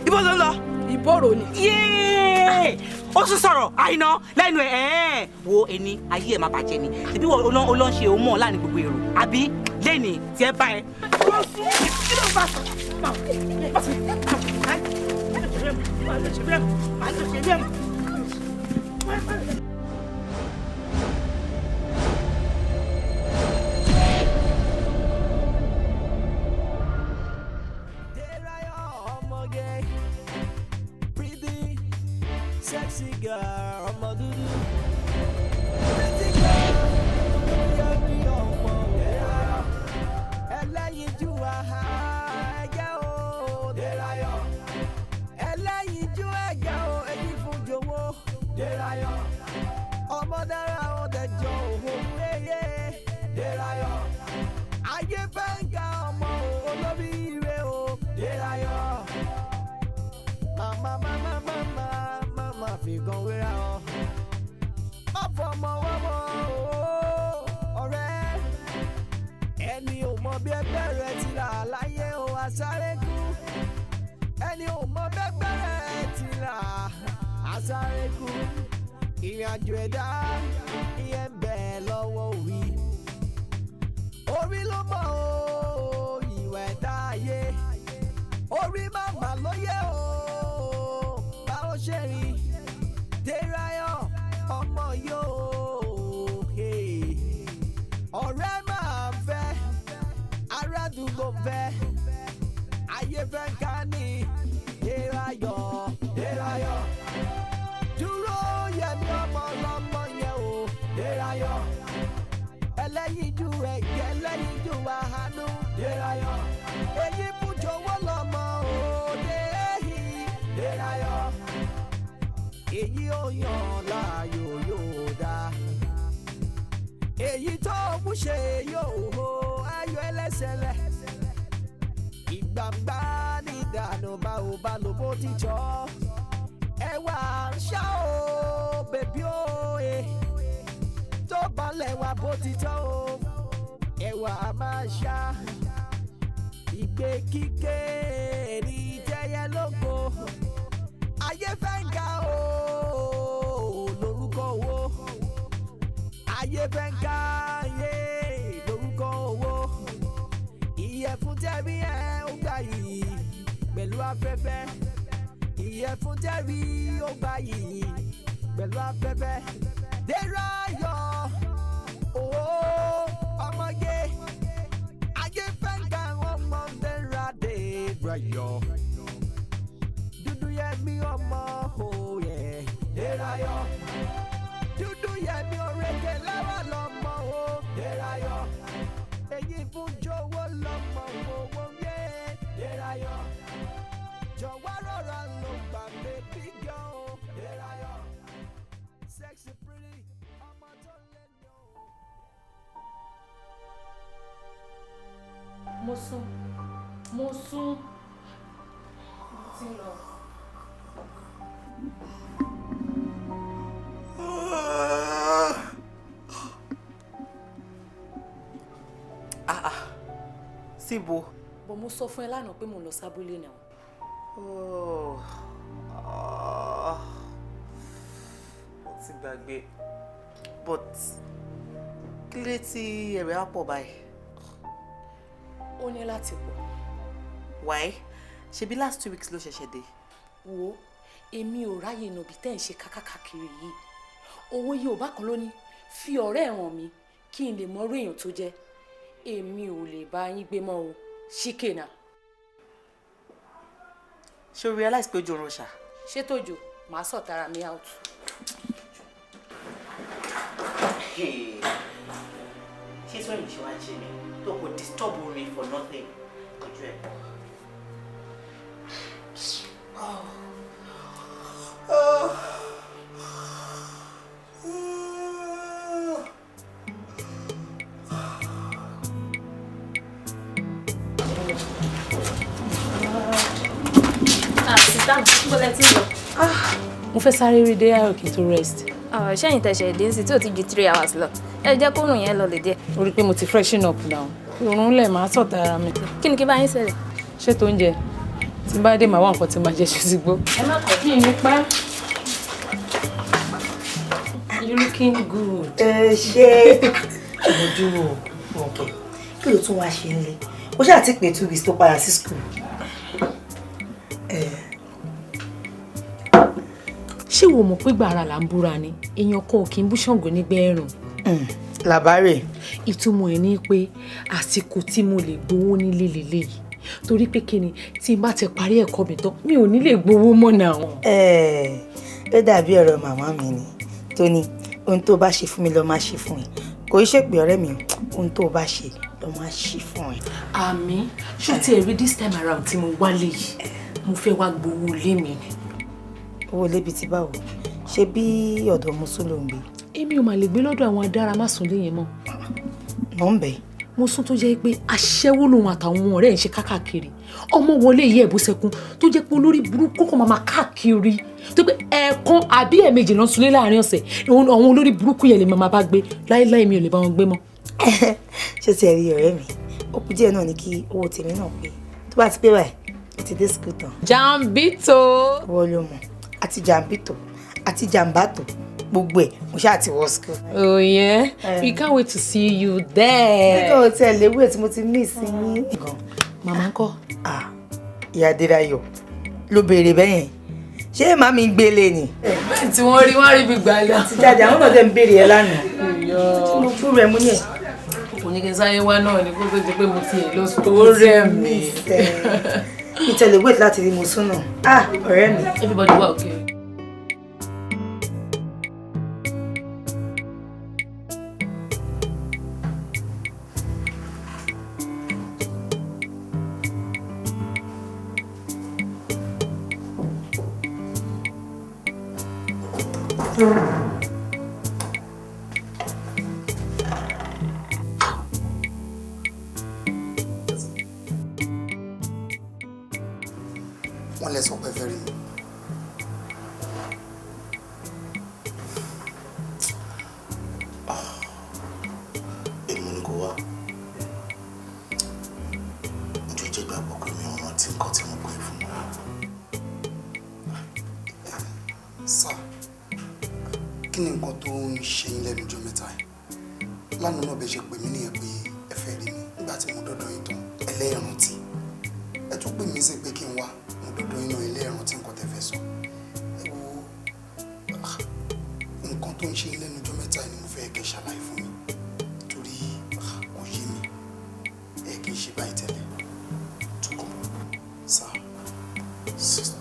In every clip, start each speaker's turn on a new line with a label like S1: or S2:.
S1: Ibo ló lọ?
S2: Ìbòrò ni.
S1: Yéé! Ó tún sọ̀rọ̀ àìná lẹ́nu ẹ̀ wo ẹni ayé ẹ̀ máa bàjẹ́ ni. Ṣèbí wọ́n olóń ṣe òun mọ̀ láàrin gbogbo èrò. Àbí lẹ́ni tí ẹ bá ẹ. Kí ló bá sọ?
S3: Sexy girl, ọmọ dúdú. Pretty girl, yẹ́mi ọmọ Dérayọ̀. Ẹlẹ́yinjú àhá ẹ̀jẹ̀ o Dérayọ̀. Ẹlẹ́yinjú ẹ̀jẹ̀ o èyí fún jòwó Dérayọ̀. Ọmọ dára ó dẹjọ́ òhun léyè Dérayọ̀. Ayé fẹ́ ń ga ọmọ olóríire o Dérayọ̀. Mama fi gan wéra ọ. Má fọmọ wọ́mọ ọ̀rẹ́. Ẹni ò mọ bí ẹgbẹ́ rẹ̀ ti là láyé o àsáré kú. Ẹni ò mọ bí ẹgbẹ́ rẹ̀ ti là àsáré kú. Ìrìnàjò ẹ̀dá ìyẹn ń bẹ lọ́wọ́ orí. Orí ló mọ̀ o ìwà ẹ̀dá ayé. Orí màmá ló yẹ o báwo ṣe rí. Dérayọ̀ ọmọ yóò ọ̀rẹ́ máa fẹ́ aládùúgbò fẹ́ ayé fẹ́ ká ní Dérayọ̀ Dérayọ̀ dúró yẹmi ọmọ ọlọ́mọ yẹn o Dérayọ̀ ẹlẹ́yinjú ẹ̀jẹ̀ ẹlẹ́yinjú àánú Dérayọ̀ èyí bùjọwọ́ lọ́mọ òde Dérayọ̀ èyí ò yàn láàyò yóò dá èyí tó mú ṣe yóò ho ayọ̀ ẹlẹ́sẹ̀lẹ̀ ìgbàgbá ní ìdáná bá ò bá lò bó ti jọ ẹwà ń ṣá o bèbí o tó balẹ̀ wà bó ti tọ́ o ẹwà máa ṣá ìgbé kíké ní jẹyẹ lóko ayé fẹ́ ń ga o lórúkọ owó ayé fẹ́ ń ga ayé lórúkọ owó ìyẹ̀fun tẹ́bí ẹ̀ ó gbà yìí pẹ̀lú afẹ́fẹ́ ìyẹ̀fun tẹ́bí ó gbà yìí pẹ̀lú afẹ́fẹ́ Dérayọ̀ owó ọmọge ayé fẹ́ ń ga ọmọ Dérayọ̀. Dúdú yẹmi ọmọ òye Dérayọ̀. Dúdú yẹmi òrèké lára lọ́mọ o Dérayọ̀. Èyí fún jọ̀wọ́ lọ́mọ owó yẹ Dérayọ̀. Jọ̀wọ́ rọra ló gbà bébí gan o Dérayọ̀. Sexy pretty ọmọ tó lé ní o.
S2: Mo sùn. Mo ti lọ.
S1: Síbo.
S2: Bọ̀ mo sọ fún ẹ lánàá pé mo lọ sábúlé náà.
S1: Mo ti gbàgbé. But kí ló tí ẹ̀rẹ̀ á pọ̀ báyìí?
S2: Ó ní láti pọ̀.
S1: Why? Ṣebí last 2 weeks ló ṣẹ̀ṣẹ̀ dé.
S2: Wo èmi ò ráyè nàbí tẹ́ ń ṣe kákàkiri yìí. Owó yìí ò bá kan lóní fi ọ̀rẹ́ ẹ̀ hàn mí kí n lè mọ irú èèyàn tó jẹ́. Èmi ò lè bá yín gbé mọ́ o ṣíkè náà.
S1: Ṣé o realize pé ojú oorun ṣá?
S2: Ṣé tòjò màá sọ̀ tara mi out.
S1: Ṣé sọ́yìn ṣe wá ṣe mi tó kò disturb me for nothing? Ojú ẹ̀.
S2: Mo fẹ́ sáré rí Dérayọ̀ kí n tó rest.
S4: Ṣẹ́yìn tẹ̀sẹ̀ dé sí tí ò ti ju 3 hours lọ. Ẹ jẹ́ kó rùn yẹn lọ lè díẹ̀.
S2: Ó rí pé mo ti freshen up now. Òórùn lẹ̀ máa sọ̀tà ara mi.
S4: Kí ni kí bá yín ṣẹlẹ̀?
S2: Ṣé tó ń jẹ? tí n bá dé màá wá nǹkan tí màá jẹ ṣe ti gbó. ẹ má kọ̀ bí mi pa. You looking good.
S5: Ṣé ojú ọ̀kẹ́ kí ló tún wá ṣe nílé? Ó ṣáà ti pé 2 weeks tó padà sí school.
S2: Ṣé wo mọ̀ pé gbàrà là ń búra ni? Èèyàn kan ò kí ń bú Ṣàngó nígbẹ́ ẹ̀rùn.
S5: Làbárè.
S2: Ìtumọ̀ ẹ̀ ni pé àsìkò tí mo lè gbowó nílé lélẹ́yìí. Torí pé kí ni tí n bá ti parí ẹ̀kọ́ mi tán mi ò ní lè gbowó mọ́ náà.
S5: Ó dàbí ọ̀rọ̀ màmá mi ni tó ní ohun tó bá ṣe fún mi ló máa ṣe fún ẹ. Kò í ṣe pé ọ̀rẹ́ mi ohun tó bá ṣe ló máa ṣe fún ẹ.
S2: Àmì ṣó ti ẹ̀rí this time around tí mo wálé yìí mo fẹ́ wá gbowó lé mi ni.
S5: Owó lébi ti báwo? Ṣé bí ọ̀dọ̀ Mùsùn ló ń gbé?
S2: Èmi ò mà lè gbé lọ́dọ̀ àwọn adára má sùn léyìn mọ́.
S5: Mò ń bẹ̀.
S2: Mo sún tó jẹ́ pé aṣẹ́wó lòun àtàwọn ọ̀rẹ́ ẹ̀ ń ṣe káàkiri. Ọmọ wọlé yẹ ẹ̀bùsẹ̀kún tó jẹ́ pé olórí burúkú kò máa káàkiri. Tó pé ẹ̀ẹ̀kan àbí ẹ̀ẹ̀mejì ló ń sunlé láàrin ọ̀sẹ̀. Àwọn olórí burúkú yẹn lè máa bá gbé. Láíláí mi ò lè bá wọn gbé mọ́.
S5: Ṣé ti rí ọ̀rẹ́ mi? Ó kù díẹ̀ náà ni kí owó tèmi náà pé. Tó bá ti pé báyìí, ó ti dé school tán.
S2: Jambito.
S5: Wọ́n ló mọ̀. Àti Jambito, àti Jambato. Gbogbo ẹ̀ mo ṣáà ti wọ school.
S2: Oh yeah? We can't wait to see you there.
S5: Nígbà wo tí ẹ léwé tí mo ti ní ìsinmi.
S2: Màmá ńkọ́?
S5: Ìyá Adédáyọ̀ ló béèrè bẹ́yẹn. Ṣé màmí ń gbélé ni?
S2: Bẹ́ẹ̀ tí wọ́n rí bí gbà lọ.
S5: Ti jáde àwọn náà tẹ̀ ń béèrè ẹ lánàá. Tí mo kúrò ẹ̀ mú ní ẹ̀.
S2: Kò ní kí n sáyé wá náà ni kó tó di pé mo ti lọ tó rẹ̀ mí.
S5: Ìtẹ̀lé wait láti rí Mùsùn náà. Ọ̀rẹ́ mi.
S2: Everybody wà okay.
S6: Wọ́n lẹ sọ pé fẹ́ rí mi. Èmi ni kò wá. Ojú jẹ́ gbàgbọ́ pé mi ò rántí nǹkan tí mo pè fún mi. Sá, kí ni nǹkan tó ń ṣe yín lẹ́nu ọjọ́ mẹ́ta yìí? Lánàá náà bẹ́ẹ̀ ṣe pè mí nìyẹn pé ẹ fẹ́ rí mi nígbà tí mo dọ́dọ̀ yín tán ẹlẹ́ẹ̀rántí. Ẹ tún pè mí sí pé kí n wá. Dọ́dọ̀ inú ilé ẹ̀rùn tí nǹkan tẹ́ fẹ́ sọ. Ẹ wo nǹkan tó ń ṣe lẹ́nu ọjọ́ mẹ́ta ni mo fẹ́ kẹ́ ṣàlàyé fún mi torí kò yé mi ẹ kì í ṣe báyìí tẹ́lẹ̀. Tukọ̀ sá sísá.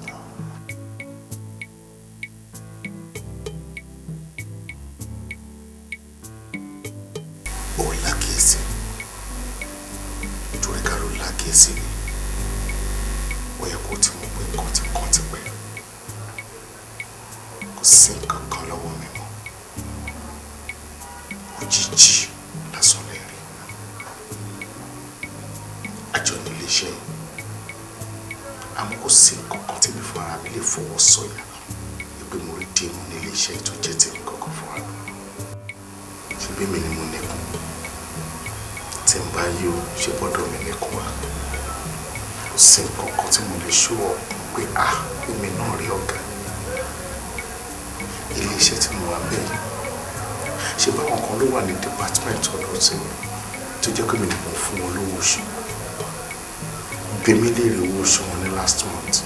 S6: Ó lákìyèsí torí ká ló lákìyèsí ni. Ó yẹ kó tí mo pé nǹkan ti kàn ti pẹ́ kò sí nǹkan kan lọ́wọ́ mi mọ́ òjijì lásán lè rí àjọ nílé iṣẹ́ àmọ́ kò sí nǹkan kan tí mi fún ara mi lè fọwọ́ sọ̀yà pé mo rí dèmú nílé iṣẹ́ tó jẹ́ tèmi kankan fún ara mi ṣe bí mi ni mo nìkan tí n bá yí o ṣe gbọ́dọ̀ mi nìkan wá. Sí nǹkan kan tí mo lè ṣó ọ pé èmi náà rí ọ̀gá ilé iṣẹ́ tí mo wà bẹ́ẹ̀ ṣe báwọn kan ló wà ní department ọ̀dọ̀ tí tó jẹ́ pé mi nìkan fún wọn lówó oṣù gbèmí léèrè owó oṣù wọn ní last month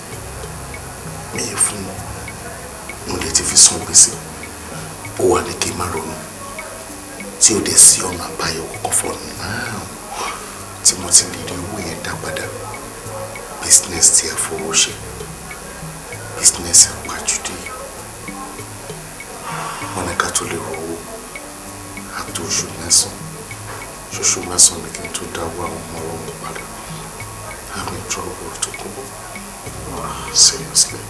S6: mi yẹ fún wọn mo lè ti fi san gbèsè ó wà ní kí n má ronú tí ó dé sí ọ̀nà àbáyọ kọ̀ọ̀kan fún náà tí mo ti lè rí owó yẹn dá padà. Business tí ẹ fowó ṣe business ẹ pàjùdé wọn ní ká tó lè rówó àti oṣù mẹ́sàn-án ní kí n tó dáwọ́ àwọn ọmọ ọlọ́run padà I'm in trouble tó kó seriously.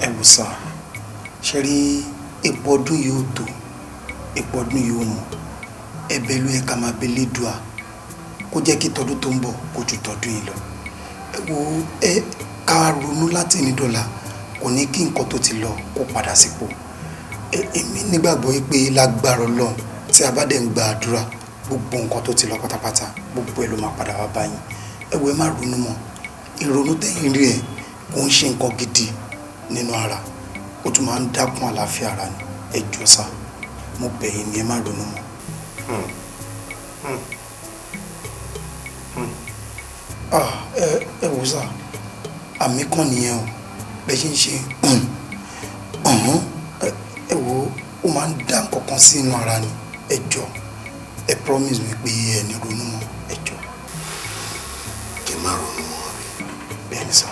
S7: Ẹ wò sá ṣe rí epo ọdún yìí ó tó epo ọdún yìí ó mú ẹ̀bẹ̀ ló yẹ ká máa bẹ lédùá kó jẹ́ kí tọdún tó ń bọ̀ kó ju tọdún yìí lọ. Ẹ wo ká ronú láti ní dọ́là kò ní kí nǹkan tó ti lọ kó padà sípò. Èmi nígbàgbọ́ pé lágbára Ọlọ́run tí a bá dẹ̀ ń gba àdúrà gbogbo nǹkan tó ti lọ pátápátá gbogbo ẹ̀ ló máa padà wá bá yín. Ẹ wo ẹ má ronú mọ́ ìrònú tẹ̀yìn rí ẹ̀ kò ń ṣe nǹkan gidi nínú ara ó tún máa ń dákun àlàáfíà ara ni ẹ jọ̀ọ́ sà mo bẹ̀ yín ni ẹ má ronú mọ́. ẹ wò sà àmì kan nìyẹn o bẹ́ẹ̀ ṣe ń ṣe ẹ wò ó máa ń dá nǹkan kan sí inú ara ni ẹ jọ̀ọ́ ẹ promise mi pé ẹ ní ronú mọ́ ẹ jọ̀ọ́.
S6: kí n má ronú mọ́ àbí.
S7: bẹ́ẹ̀ ni sà.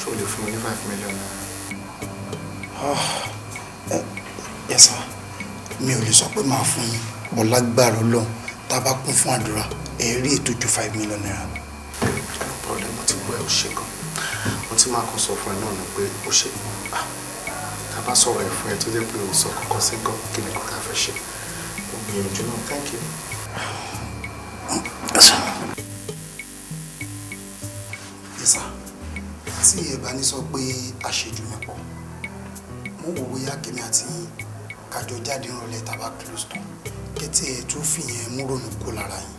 S6: ṣé o lè fún mi ní 5 million naira.
S7: Yes sir, mi ò lè sọ pé máa fún yín bọ́ lágbára Ọlọ́run tá a bá kún fún àdúrà ẹ rí ètò ju 5 million naira.
S6: problem mo ti gbọ́ ẹ ó ṣe gan mo ti máa kàn sọ fún ẹ náà ni pé ó ṣe tá a bá sọ̀rọ̀ ẹ fún ẹ tó jẹ́ pé o sọ kọ́kọ́ sí gan kí ni kò tá a fẹ́ ṣe ó gbìyànjú náà thank you.
S7: Yes sir, tí ẹ bá ní sọ pé àṣejù mi pọ̀ mo wò bóyá kèmi àti kájọ jáde rọlẹ̀ tàbá close tán kẹtí ẹ tún fìyẹn múrònú kó lára yín.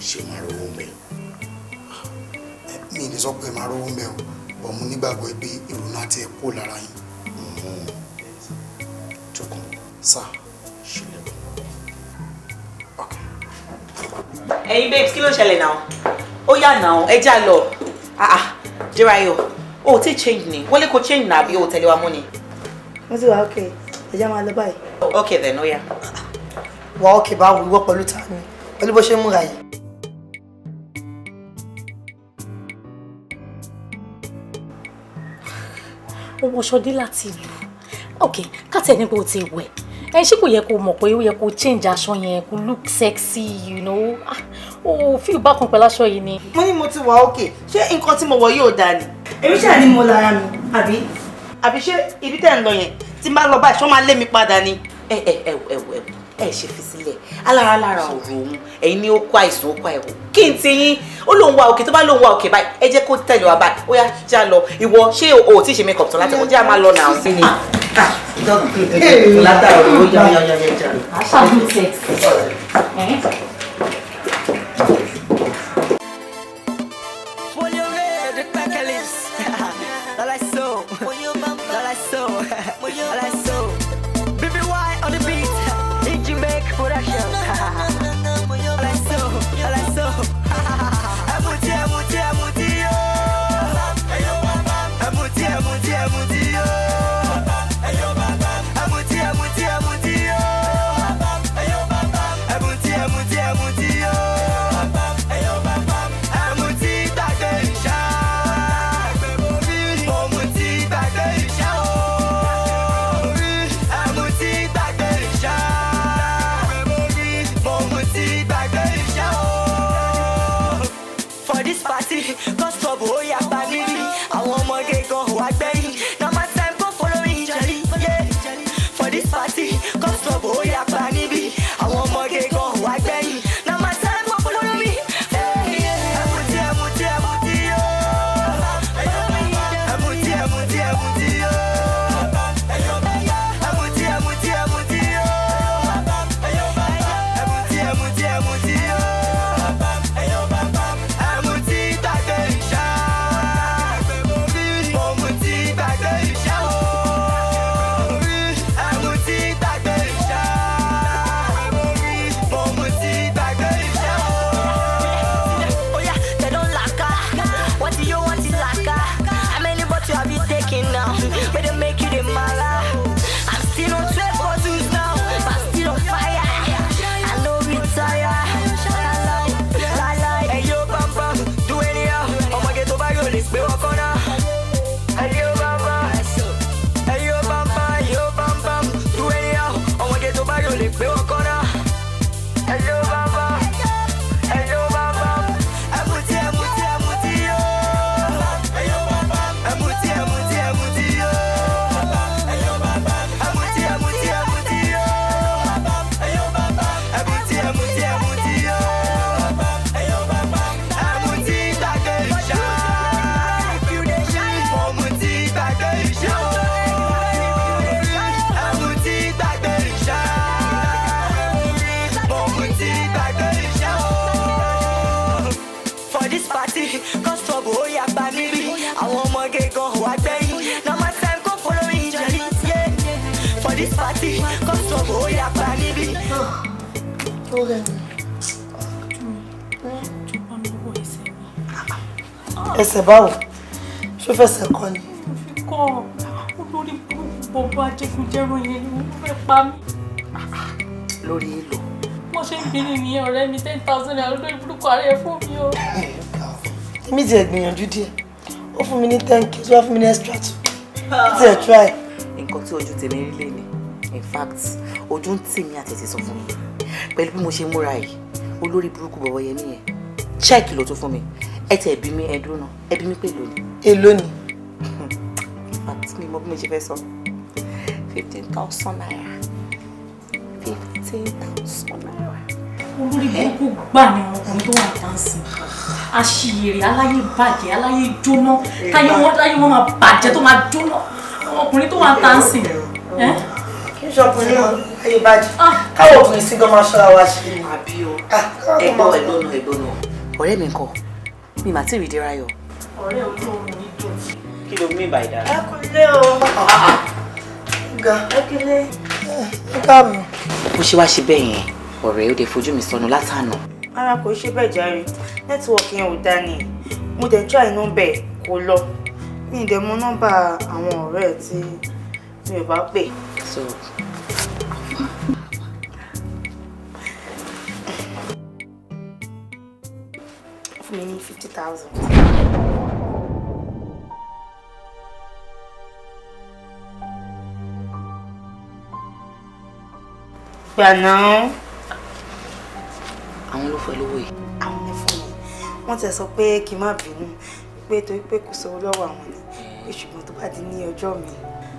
S6: ṣé máa rówó mẹ́.
S7: mi lè sọ pé máa rówó mẹ́ o bọ̀ mo nígbàgbọ́ pé ìrònú àti ẹ̀ kó lára yín.
S6: jókòó
S7: sá
S6: ṣílẹ̀.
S1: ẹ̀yin babes kí ló ṣẹlẹ̀ náà ó yá náà ẹ já lọ Derayo o ti change ni wọ́n lè kó change náà bí o tẹ̀lé wa mú ni.
S5: mo ti wà ókè ẹ̀jẹ̀ máa lọ báyìí.
S1: okay then ó yá.
S5: wà ókè bá wíwọ́ pẹ̀lú ta ni pẹ̀lú bó ṣe ń múra yìí.
S2: ó wọṣọ dé láti ìlú ok káàtẹ́ ní pé o ti wẹ̀ ẹ ṣé kò yẹ kó mọ̀ pé ó yẹ kó change aṣọ yẹn kó look sexy you know ó feel bákan pẹ̀lú aṣọ yìí ni.
S1: mo ní mo ti wà ókè ṣé nǹkan tí mo wọ̀ yóò dáa ni.
S5: èmi ṣáà ní mo lára mi
S1: àbí ṣé ibi tẹ́ ń lọ yẹn tí n bá lọ báyìí ṣọ́ máa lé mi padà ni. ẹ ṣe fi sílẹ̀ alára ọ̀rọ̀ òun ẹ̀yin ni ó kó àìsàn ó kó àìwò kí n ti yín ó lóun wá òkè tó bá lóun wá òkè báyìí ẹ jẹ́ kó tẹ̀lé wa báyìí ó yá já lọ ìwọ ṣé o ò tí ì ṣe make up tán láti ọjọ́ àmà lọ náà. látàrí ó yá jà.
S2: àṣà ló sexy.
S5: Okay. Ẹsẹ̀ báwo? Ṣó fẹsẹ̀ kọ́ ni?
S2: Kọ́ olórí burúkú bọ̀bọ̀ ajẹgúnjẹrun yẹn ni wọ́n fẹ́ pa mí.
S1: Lórí èlò.
S2: Wọ́n ṣe ń bínú nìyẹn ọ̀rẹ́ mi 10,000 naira lórí burúkú ààrẹ fún mi o.
S5: Èmi ti ẹ̀ gbìyànjú díẹ̀. Ó fún mi ní 10k, ó wá fún mi ní extra 2. Ó ti ẹ̀ try.
S1: Nǹkan tí ojú tèmi rí lé ni. In fact, ojú ń tì mí àtẹ̀tẹ̀ sọ fún mi. Pẹ̀lú bí mo ṣe múra yìí, olórí burúkú bọ̀bọ̀ yẹn nìyẹn. Check ló tún fún mi. Ẹ tẹ̀ ẹbí mi ẹdún náà. Ẹbí mi pè lónìí.
S5: Èló ni?
S1: In fact, mi mọ bí mo ṣe fẹ́ sọ. 15,000 naira. 15,000 naira.
S2: Olórí burúkú gbà ní ọkùnrin tó wà dáńsì. Aṣiyèrè aláyé bàjẹ́ aláyé jóná. Táyé wọn máa bàjẹ́ tó máa jóná. Ọkùnrin tó wà dáńsì.
S5: Kí n ṣọkùnrin náà ayé bàjẹ́. Káwọ̀ ọkùnrin sí gan máa ṣọ́ra wá sí i.
S1: Àbí o. Ẹ̀gbọ́n. Ọ̀rẹ́ mi ńkọ́? Mi mà tí ì rí Dérayọ̀.
S2: Ọ̀rẹ́ olóorun ní dòtí.
S1: Kí ló mean by that?
S5: Ẹ kú lé o. Ga. Ẹ kú lé. Ẹ káàbọ̀.
S1: Bó ṣe wá ṣe bẹ́ẹ̀ yẹn, ọ̀rẹ́ ó dé fojú mi sọnù látànà.
S5: Ara kò ṣe bẹ́ẹ̀ jàre. Nẹ́tíwọ̀kì yẹn ò dá ni. Mo dẹ̀ try nọ́mbà ẹ̀ kò lọ. Mi ì dẹ̀ mọ nọ́mbà àwọn ọ̀rẹ́ ẹ̀ tí mi ò bá pè.
S1: So,
S5: fún mi ní 50,000. Gbà náà.
S1: àwọn ló fẹ́ lówó yìí.
S5: Àwọn ní fún mi. Wọ́n ti sọ pé kí n má bínú pé torí pé kò sówó lọ́wọ́ àwọn ni. Pé ṣùgbọ́n tó bá di ní ọjọ́ mi.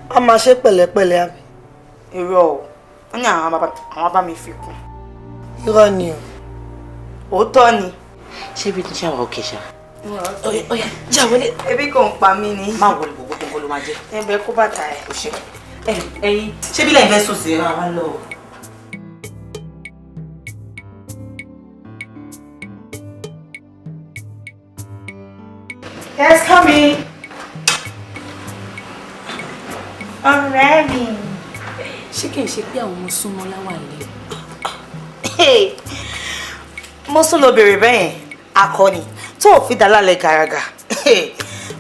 S5: A máa ṣe pẹ̀lẹ́pẹ̀lẹ́ àbí? Irọ́ o. Wọ́n ní àwọn bá mi fi kún. Irọ́ ni o. Òótọ́ ni.
S1: Ṣé bí ṣe wà òkè ṣá?
S5: Oya, jáwọlé. Ebi kò ń pa mí ni.
S1: Má wọlé gbogbo ló máa jẹ́.
S5: Ẹbẹ̀ kó bàtà ẹ̀.
S1: Ó ṣe. Ẹyin, ṣé bí lẹ́yìn fẹ́ sùn sí ra wá lọ?
S5: Yes, come in. Ọ̀rẹ́ mi.
S2: Ṣé kìí ṣe pé àwọn ọmọ súnmọ́ láwà lé?
S5: Mo sún lọ bèrè bẹ́yẹn akọni tó ò fi dá lálẹ́ gàràgà.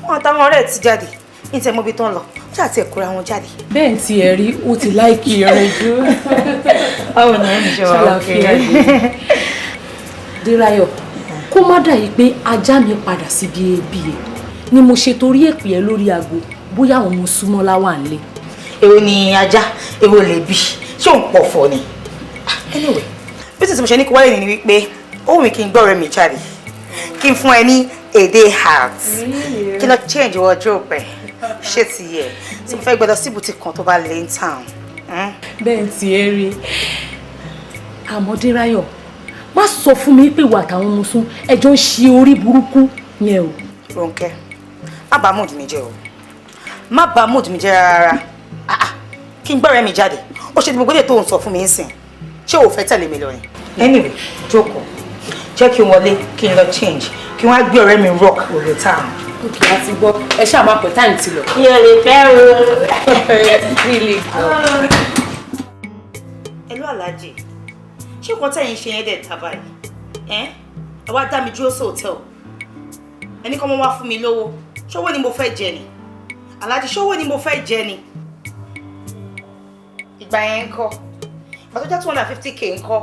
S5: Wọ́n àtàwọn ọ̀rẹ́ ti jáde ní tẹ́ mọ́bí tó ń lọ tí àti ẹ̀kúra wọn jáde.
S2: Bẹ́ẹ̀ tí ẹ rí ó ti láìkì rẹ̀ jù.
S5: Báwo ni ẹni ṣe wà òkè?
S2: Dérayọ̀, kó má dà yìí pé ajá mi padà síbi ebi ẹ̀ ni mo ṣe torí èpè ẹ lórí aago bóyá àwọn ọmọ súnmọ́ láwà lé.
S5: Èwo ni ajá, èwo lè bí, ṣé òun pọ̀ fọ́ ni? Anyway, bí tìtì mo ṣe ní kí wáyé ni wípé ó wù mí kí n gbọ́ ọ̀rẹ́ mi jáde kí n fún ẹ ní èdè heart kí n lọ change wardrobe ẹ̀ ṣé ti yẹ tí mo fẹ́ gbọ́dọ̀ sí boutique kan tó bá lé in town.
S2: Bẹ́ẹ̀ tí ẹ rí àmọ́ Dérayọ̀ má sọ fún mi pé ìwà àtàwọn ọmọ sún ẹjọ́ ń ṣe orí burúkú yẹn o.
S5: Rónkẹ́ má bàá mood mi jẹ́ o má bàá mood mi jẹ́ rárá kí n gbọ́ ọ̀rẹ́ mi jáde ó ṣe ti gbogbo èdè tó ń sọ fún mi ń sìn ṣé o fẹ́ tẹ̀lé mi lọ ni. Anyway jókòó jẹ́ kí n wọlé kí n lọ change kí wọ́n á gbé ọ̀rẹ́ mi rock òde town.
S2: Ok, a ti gbọ́ ẹ ṣáà máa pẹ̀ táìmù ti lọ.
S5: mi ò lè fẹ́ o.
S2: Really good.
S5: Hello Alhaji ṣé nǹkan tẹ̀yìn ṣe yẹn dẹ̀ tàbá yìí ẹ wá dá mi dúró sí hòtẹ́ẹ̀lì ẹni kan mo wá fún mi lówó ṣówó ni mo fẹ́ jẹ ni Alhaji ṣówó ni mo fẹ́ jẹ ni ìgbà yẹn ń kọ́ ìgbà tó jẹ́ 250k ń kọ́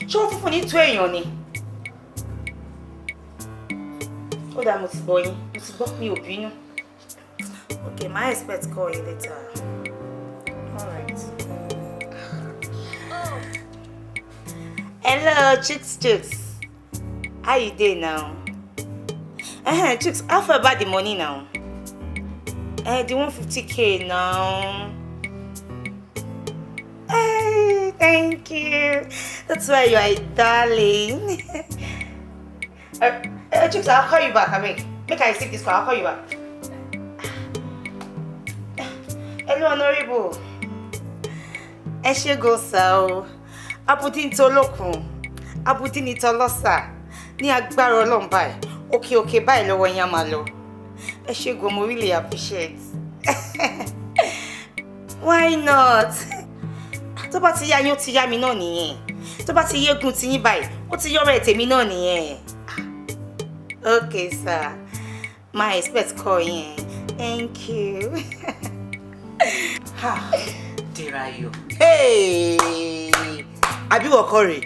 S5: ṣé wọ́n fúnfún ní tó èèyàn ni. Ó dáa mo ti gbọ́ yín mo ti gbọ́ mi ò bínú. Okay, my expert call you later. All right. Hello, Chicks. How you doing now? Chicks, how far about the money now? The 150k now. Hey, thank you. That's why you are a darling. Chicks, I'll call you back. I mean, make I receive this call. I'll call you back. Hello, Honorable. Ẹ ṣé go so. Abuti ntolokun. Abuti ni tolosa. Ní agbára Ọlọ́run báyìí. Okay báyìí lọ́wọ́ yín á máa lọ. Ẹ ṣé go, mo really appreciate. Why not? Tó bá ti yá yín ó ti yá mi náà nìyẹn. tó bá ti yégun ti yín báyìí ó ti yọ̀rọ̀ tèmi náà nìyẹn. Okay sir, my expect call yẹn. Thank you.
S1: Derayo. Hey! Àbí wọ́n kọ́ rè.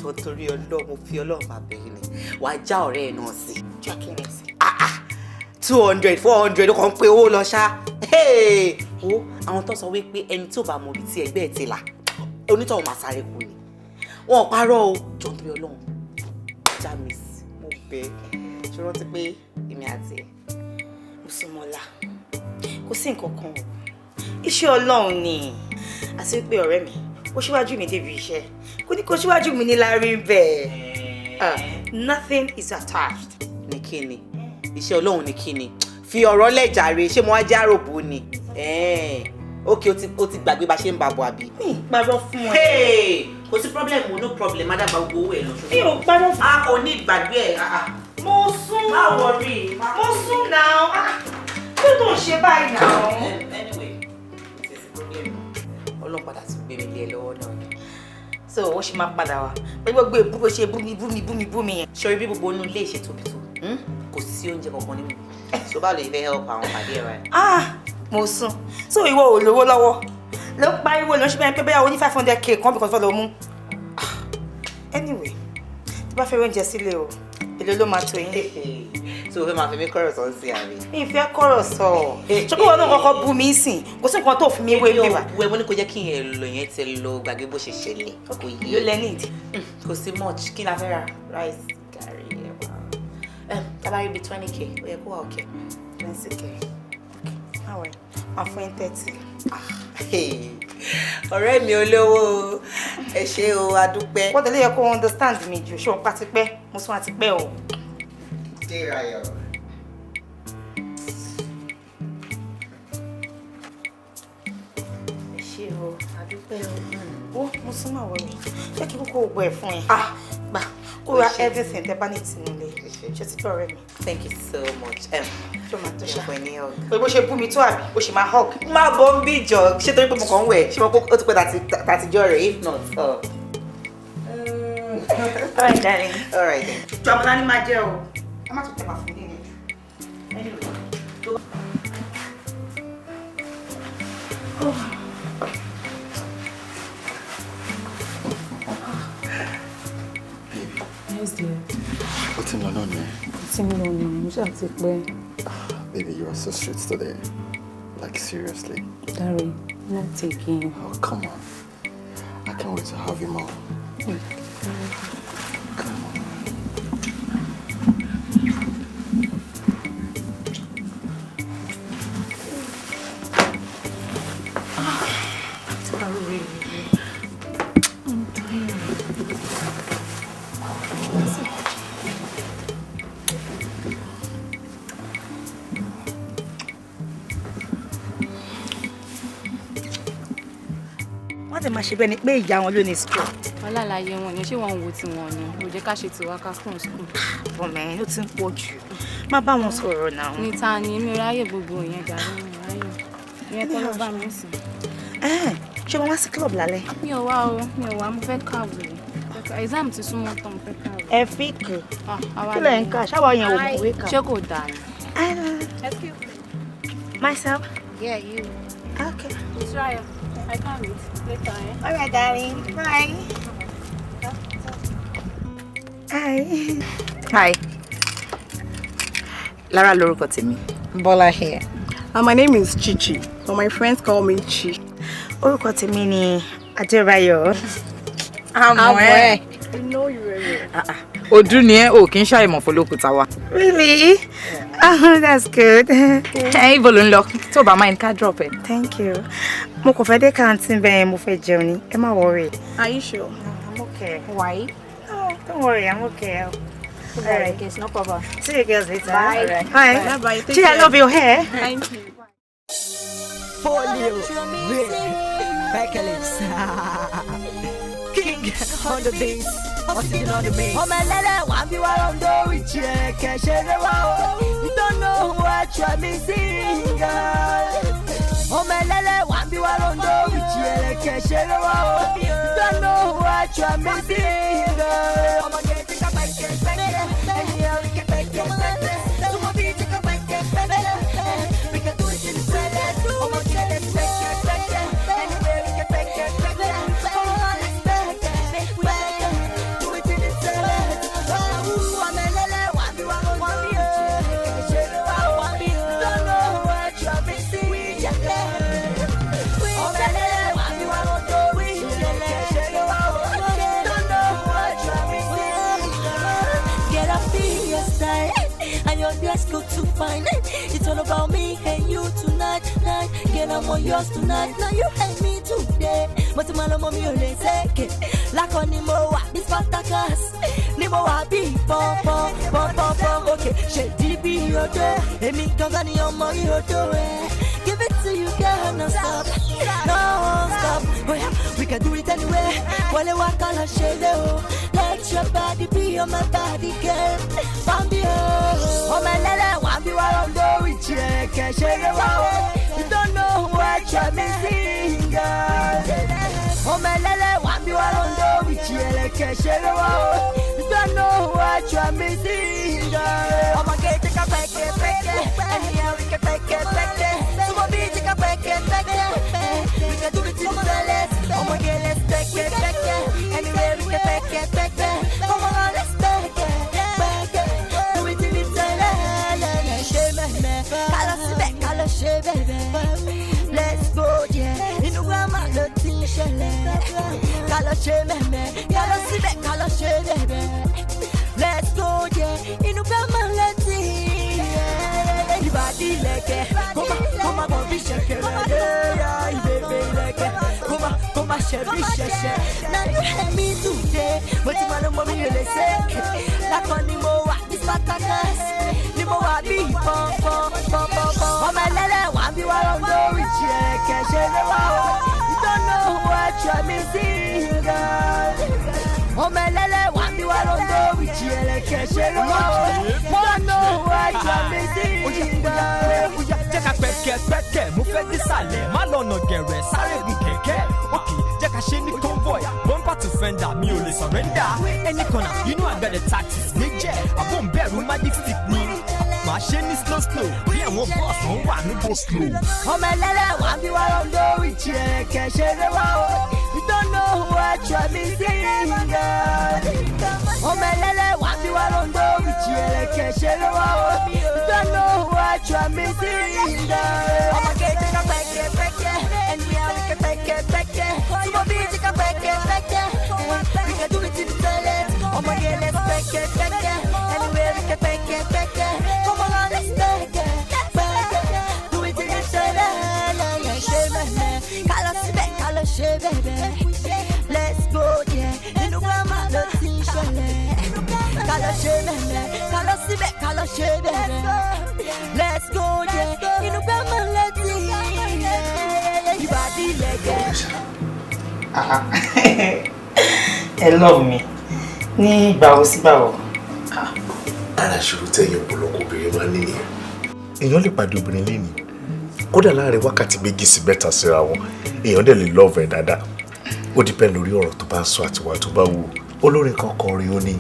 S1: Jọ torí Ọlọ́run mo fi Ọlọ́run máa bẹ̀ yín ni. Wàá já ọ̀rẹ́ ẹ̀ náà sí.
S5: Jọ́ kí ni sí?
S1: 200, 400 ó kàn ń pe owó lọ ṣá. Wo àwọn tó sọ wípé ẹni tí ò bá mọ ibi tí ẹgbẹ́ ẹ̀ ti là onítọ̀hún máa sáré kú ni. Wọn ò parọ́ o. Jọ torí Ọlọ́run. Já mi sí. Mo bẹ̀ ẹ́. Ṣé rántí pé èmi àti ẹ̀?
S5: Mùsùlùmọ́lá, kò sí nǹkan kan o. Iṣẹ́ Ọlọ́run ni. Àti wípé ọ̀rẹ́ mi, ó ṣíwájú mi débi iṣẹ́. Kò ní kó ṣíwájú mi ní lárí bẹ́ẹ̀. Nothing is attached.
S1: Ní kíni? Iṣẹ́ Ọlọ́run ní kíni? Fi ọ̀rọ̀ lẹ̀ jàre, ṣé mo wá jẹ́ àròbó ni? Okay, ó ti gbàgbé bá ṣe ń bàbọ̀ àbí?
S5: Mi parọ́ fún ẹ.
S1: Kò sí problem o, no problem, má dàgbà gbogbo owó ẹ̀ lọ.
S5: Mi ò parọ́ fún ẹ.
S1: A kò ní ìgbàgbé ẹ̀.
S5: Mo sún. Má worry. Mo sún náà. Kí ló ń ṣe báyìí náà?
S1: Anyway, kò sí problem. Ọlọ́run padà tún gbé mi lé ẹ lọ́wọ́ náà ni.
S5: So ó ṣe máa padà wá. Pé gbogbo èbú bó ṣe bú mi yẹn.
S1: Ṣorí bí gbogbo inú ilé ìṣe tóbi tó. Kò sí oúnjẹ kankan nínú. So bá lè fẹ́ help àwọn pàdé ẹ̀ báyìí.
S5: Mo sún. So ìwọ ò lówó lọ́wọ́. Ló pariwo ló ń ṣe bẹ́ẹ̀ pé bẹ́ẹ̀ o ní 500k kan bí kan fẹ́ lọ mú. Anyway, tí bá fẹ́ oúnjẹ sílé o, èlò ló máa tó yín.
S1: So o fẹ́ máa fi mí kọ́rọ̀ sọ sí àbí?
S5: Mi fẹ́ kọ́rọ̀ sọ. Ṣé kí wọn náà kọ́kọ́ bú mi sìn? Kò sí nǹkan tó fi mí wé mi wá.
S1: Wẹ́ẹ́ mo ní kò jẹ́ kí yẹn lọ yẹn ti lọ gbàgbé bó ṣe ṣẹlẹ̀. Kò yé.
S5: Yóò lẹ́ níìdì.
S1: Kò sí much. Kí la fẹ́ ra? Rice, gàrí, ẹ̀wà. Tábàárí bíi 20k, ó yẹ kó wà òkè.
S5: 20k. Máa wẹ̀, máa fún yín 30.
S1: Ọ̀rẹ́ mi olówó, ẹ ṣé o, a dúpẹ́.
S5: Wọ́n tẹ̀lé yẹ kó understand mi jù, ṣé o pa ti pẹ́, mo sún àti pẹ́ o.
S1: Derayo.
S5: Ẹ ṣé o, a dúpẹ́ o. Ó mo sún máa wọlé. Ṣé kí kókó gbọ́ ẹ̀ fún ẹ? Gbà kó ra everything tẹ bá ní ìtinúlé. Ṣé ti bẹ́ ọ̀rẹ́ mi?
S1: Thank you so much.
S5: Ṣé o máa tó ṣá?
S1: Ṣé ní hug?
S5: Pé bó ṣe bú mi tó àbí, ó ṣe máa hug.
S1: Má bọ́ ń bí jọ, ṣé torí pé mo kàn ń wẹ̀, ṣé mo kó ó ti pẹ́ tàtijọ́ rẹ̀, if not.
S5: All right, darling.
S1: All right then.
S5: Jọ àmàlà ni máa jẹ́ o. A má tún tẹ̀ máa fún mi ní anyway.
S2: Yes, dear.
S6: What's in London, man?
S2: It's in London. Mo ṣáà ti pẹ́.
S6: Baby, you are so sweet today. Like, seriously.
S2: Darry, not taking.
S6: Oh, come on. I can't wait to have you more. Come on.
S5: Wọ́n ti máa ṣe bẹ́ẹ̀ ni pé ìyá wọn ló ní school.
S4: Ọlálàyé wọn ni ṣé wọn ń wo tiwọn ni ó jẹ́ ká ṣe tiwa ká fún school.
S5: Bọ̀mẹ́ ló ti ń pọ̀ jù. Má bá wọn sọ̀rọ̀ náà.
S4: Níta ni mi ráyè gbogbo ìyẹn jàre mi ráyè. Ìyẹn tó ló bá mi sìn.
S5: Ṣé wọ́n wá sí club lálẹ́?
S4: Mi ò wá o, mi ò wá, mo fẹ́ kàwé. Exam ti súnmọ́ tán, mo fẹ́ kàwé.
S5: Ẹ fi kù. Kí lẹ̀ ń kà? Ṣáwa yẹn ò mọ̀ wé kà.
S4: Ṣé kò dáa ni?
S5: Myself?
S4: Yeah, you.
S5: Okay.
S4: Try it. I can't wait. Later, eh?
S5: All right, darling. Bye. Hi.
S8: Hi. Lara lorúkọ tèmi.
S9: Bola here. And my name is Chichi, but my friends call me Chi.
S5: Orúkọ tèmi ni Adéráyọ̀.
S8: Àmọ́ ẹ.
S9: I know you very well.
S8: Odù ni ẹ ò kí ń ṣàìmọ̀ fọlọ́kùtà wa.
S5: Really? Oh, that's good.
S8: Ibo ló ń lọ tó bá mind ká drop it.
S5: Thank you. Mo kàn fẹ́ dé canteen bẹ́ẹ̀ mo fẹ́ jẹun ni. Ẹ má worry.
S9: Are you sure?
S5: I'm okay.
S4: Why?
S5: Oh, don't worry, I'm okay. All right.
S4: Okay, no problem.
S5: See you girls later.
S4: Bye.
S5: All right. Hi.
S9: Bye.
S5: Gee, I love your hair.
S9: Thank you.
S3: Folio, Beckelis, King on the bass, Austin on the bass. Oh my lele, one be one on the which you can share the wow. You don't know what you're missing, girl. Oh my lele, one be one on the which you can share the wow. You don't know what what you're missing, girl. I'ma get you back and back, and yeah, we can back and back. So I'ma be you back and back. We can do it in the toilet. I'ma get it back and back, anywhere we can back and back. Come on, let's back, do it in the toilet. Oh, I'm a lele, want me, don't know what you're missing, yeah. And your dress look too fine. It's all about me and you tonight. Girl, I'm all yours tonight. Now you and me today. But my mommy only say like on the moa, this Spartacus. Nimo happy, pom. Okay, she be your door. And me Gangani on my your door. Give it to you, girl, no stop. No stop. Oh yeah, we can do it anyway. While I walk on a shadow. Let your body be on my body, girl. Bambi, oh my lele, want you around the witch, can't share the wow. You don't know what you're missing, girl. Oh my lele, want you around the witch, can't share the wow. You don't know what you're missing, girl. I'ma get you back, and here we can back. So I'ma be you back. We can do it in the toilet. I'ma get let's back. Anywhere we can back. Come on, let's back. Do it in the toilet. Shame, baby. Let's go, yeah. You know I'm at the t-shirt. Let's go, yeah. You know I'm at the t-shirt. You body like it. Come on, be shaking. Yeah, baby, like it. Come on, share. Now you had me today. But you want to move me, let's say. Like on the moa, this Spartacus. Nimo be pom. Oh my lele, want you around the rich, can't share the wow. You don't know what you're missing, girl. Oh my lele, want you around the rich, can't share the wow. You don't know what you're missing, girl.
S10: Jẹ́ ká pẹ̀kẹ́, mo fẹ́ dé sàlẹ̀, má lọ́nà gẹ̀rẹ̀, sáré gun kẹ̀kẹ́. Okay, jẹ́ ká ṣe ní convoy, bumper to fender, mi ò lè surrender. Any corner, you know I got the tactics, méjẹ̀, àbọ̀ ń bẹ̀rù magic stick ni. Màá ṣe ní slow, bí àwọn boss wọn wà ní go slow.
S3: Ọmọ ẹlẹ́lẹ̀ wà bí wàá rọ̀ lórí tiẹ̀ kẹ̀ṣẹ́ lé wá o. You don't know what you're missing, girl. Ọmọ ẹlẹ́lẹ̀ wà bí wàá rọ̀ lórí tiẹ̀ kẹ̀ṣẹ́ lé wá o. You don't know what you're missing, girl. Ọmọ kejì kan pẹ̀kẹ́, ẹni àwọn kẹ pẹ̀kẹ́. Súnmọ́ bí ti kan pẹ̀kẹ́. We can do it in the toilet. Ọmọ yẹn let's pẹ̀kẹ́. Anywhere we can pẹ̀kẹ́. Come on, let's do it in the toilet. Shame, baby. Let's go, yeah. You know I'm at the t-shirt. Shame, baby. Let's go, yeah. You know I'm at the t-shirt. You body like
S5: ẹ love me ní ìgbàwo sígbàwo.
S6: Ara ṣòro tẹ̀yìn ọ̀pọ̀lọpọ̀ obìnrin máa ń ní nìyẹn. Èèyàn lè pàdé obìnrin lẹ́ni kódà láàrin wákàtí méjì sí mẹ́ta síra wọn èèyàn dẹ̀ lè love ẹ̀ dáadáa. Ó depend lórí ọ̀rọ̀ tó bá ń sọ àti wà tó bá wù. Olórin kan kọrin ó ní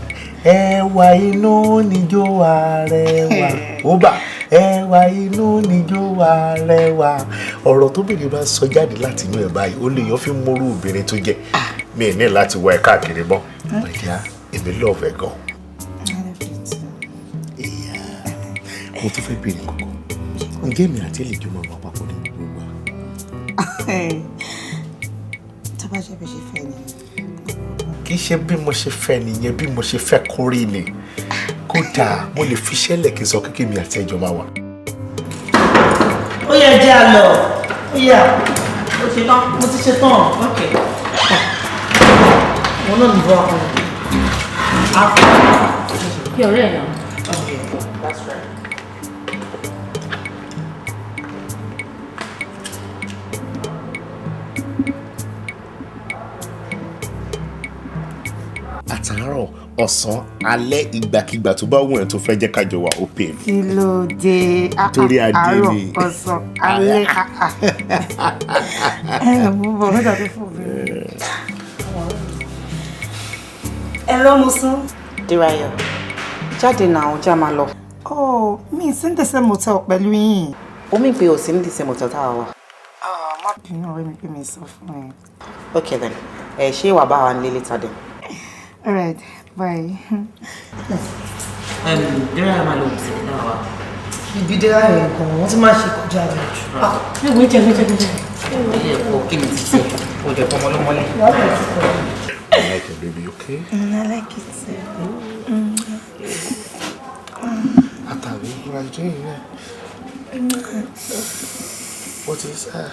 S6: ẹwà inú níjó arẹwà ó bà ẹwà inú níjó arẹwà. Ọ̀rọ̀ tóbìnrin bá sọ jáde láti inú ẹ̀ báyìí ó lè yàn fi mórú obìnrin tó jẹ́. Mi ò ní láti wá ẹ káàkiri mọ́. Bẹ̀díà èmi love ẹ gan. Mo tún fẹ́ béèrè kankan. Ǹjẹ́ mi àti èlé jọ máa wà papọ̀ ní gbogbo wa?
S5: Tó bá jẹ́ bí ṣe fẹ́ ni.
S6: Kì í ṣe bí mo ṣe fẹ́ nìyẹn bí mo ṣe fẹ́ kórè ni. Kódà mo lè fi ṣẹlẹ̀ kí n sọ kékeré mi àti ẹjọ́ máa wà.
S5: Ó yẹ jẹ́ àlọ́. Ó yẹ ó ṣe tán. Mo ti ṣe tán. Ok. Mo náà ní bọ́ ọkùnrin.
S2: Kí ọ̀rẹ́ ẹ̀ náà.
S5: Okay, that's right.
S6: Àtàárọ̀, ọ̀sán, alẹ́, ìgbàkigbà tó bá wù ẹ́ tó fẹ́ jẹ́ ká jọ wà ó pè mí.
S5: Kí ló dé?
S6: Torí adé ni.
S5: Àárọ̀, ọ̀sán, alẹ́. Mo bọ̀ mẹ́ta tó fún mi. Hello, Musun.
S1: Derayo. Jáde náà, já máa lọ.
S5: Oh, mi sí the same motel pẹ̀lú yín.
S1: Ó mì pé o sí ní the same motel tá a wà.
S5: Má bínú ọ̀rẹ́ mi pé mi sọ fún ẹ.
S1: Okay then. Ṣé wàá bá wa nílé later then?
S5: All right, bye.
S1: Derayo máa lọ sí náà wá.
S5: Ibi Derayo gan, wọ́n ti máa ṣe kọjá rẹ̀ jù. Ẹ̀wọ̀n jẹ́.
S1: Ilé ẹ̀kọ́ kí ni ti ṣe? O jẹ̀ fọmọ ló mọ́lẹ̀.
S6: I like it, baby, okay?
S5: I like it too.
S6: Atavi, what are you doing here? What is that?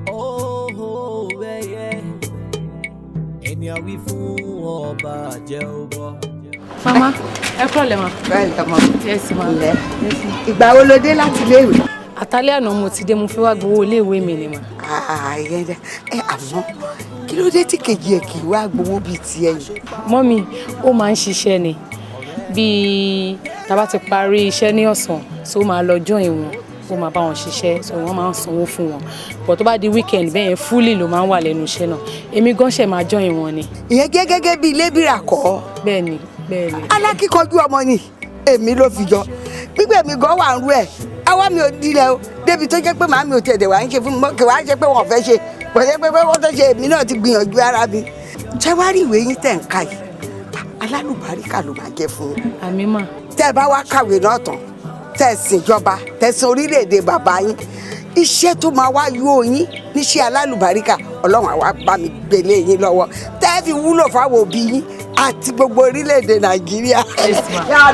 S3: Oh, yeah. Ẹni a wí fún ọba jẹ́ ọba.
S2: Mama, ẹ kúrọ̀lẹ́ ma.
S11: Báyìí tọmọ.
S2: Yes ma.
S11: Ìgbà wo ló dé láti iléèwé?
S2: Àtàlẹ́ àná mo ti dé, mo fẹ́ wá gbowó iléèwé mi ni ma.
S11: Àyẹ̀dẹ̀ àmọ́ kí ló dé tí kejì ẹ̀ kì í wá gbowó bíi tiẹ̀ yìí?
S2: Mọ́mì, ó máa ń ṣiṣẹ́ ni. Bí tá bá ti parí iṣẹ́ ní ọ̀sán, so máa lọ join wọn. Ó máa bá wọn ṣiṣẹ́, so wọ́n máa ń sanwó fún wọn. But tó bá di weekend bẹ́ẹ̀ yẹn fully ló máa ń wà lẹ́nu iṣẹ́ náà. Èmi gan ṣe máa join wọn ni.
S11: Ìyẹn gẹ́gẹ́ bíi lébìrà kọ́.
S2: Bẹ́ẹ̀ni.
S11: Alákíkanjú ọmọ ni èmi ló fi jọ. Gbígbé mi gan wà ń rú ẹ̀. Àwa mi ò dilẹ̀ o. Débi tó jẹ́ pé màá mi ò tẹ̀dẹ̀ wá ń ṣe fún mi. Kì wá ṣe pé wọ́n fẹ́ ṣe. Kò ṣe pé wọ́n tó ṣe èmi náà ti gbìyànjú ara mi. Ṣé wá rí ìwé yín tẹ̀ ń ka yìí? Alálùbáríkà ló máa jẹ́ fún yín.
S2: Àmín mà.
S11: Tẹ́ ẹ bá wá kàwé náà tán, tẹ́ ẹ ṣèjọba, tẹ́ ẹ sin orílẹ̀-èdè bàbá yín. Iṣẹ́ tó máa wá yó yín níṣẹ́ alálùbáríkà Ọlọ́run àwa bá mi gbélé yín lọ́wọ́. Tẹ́ ẹ fi wúlò fáwọn òbí yín àti gbogbo orílẹ̀-èdè Nàìjíríà.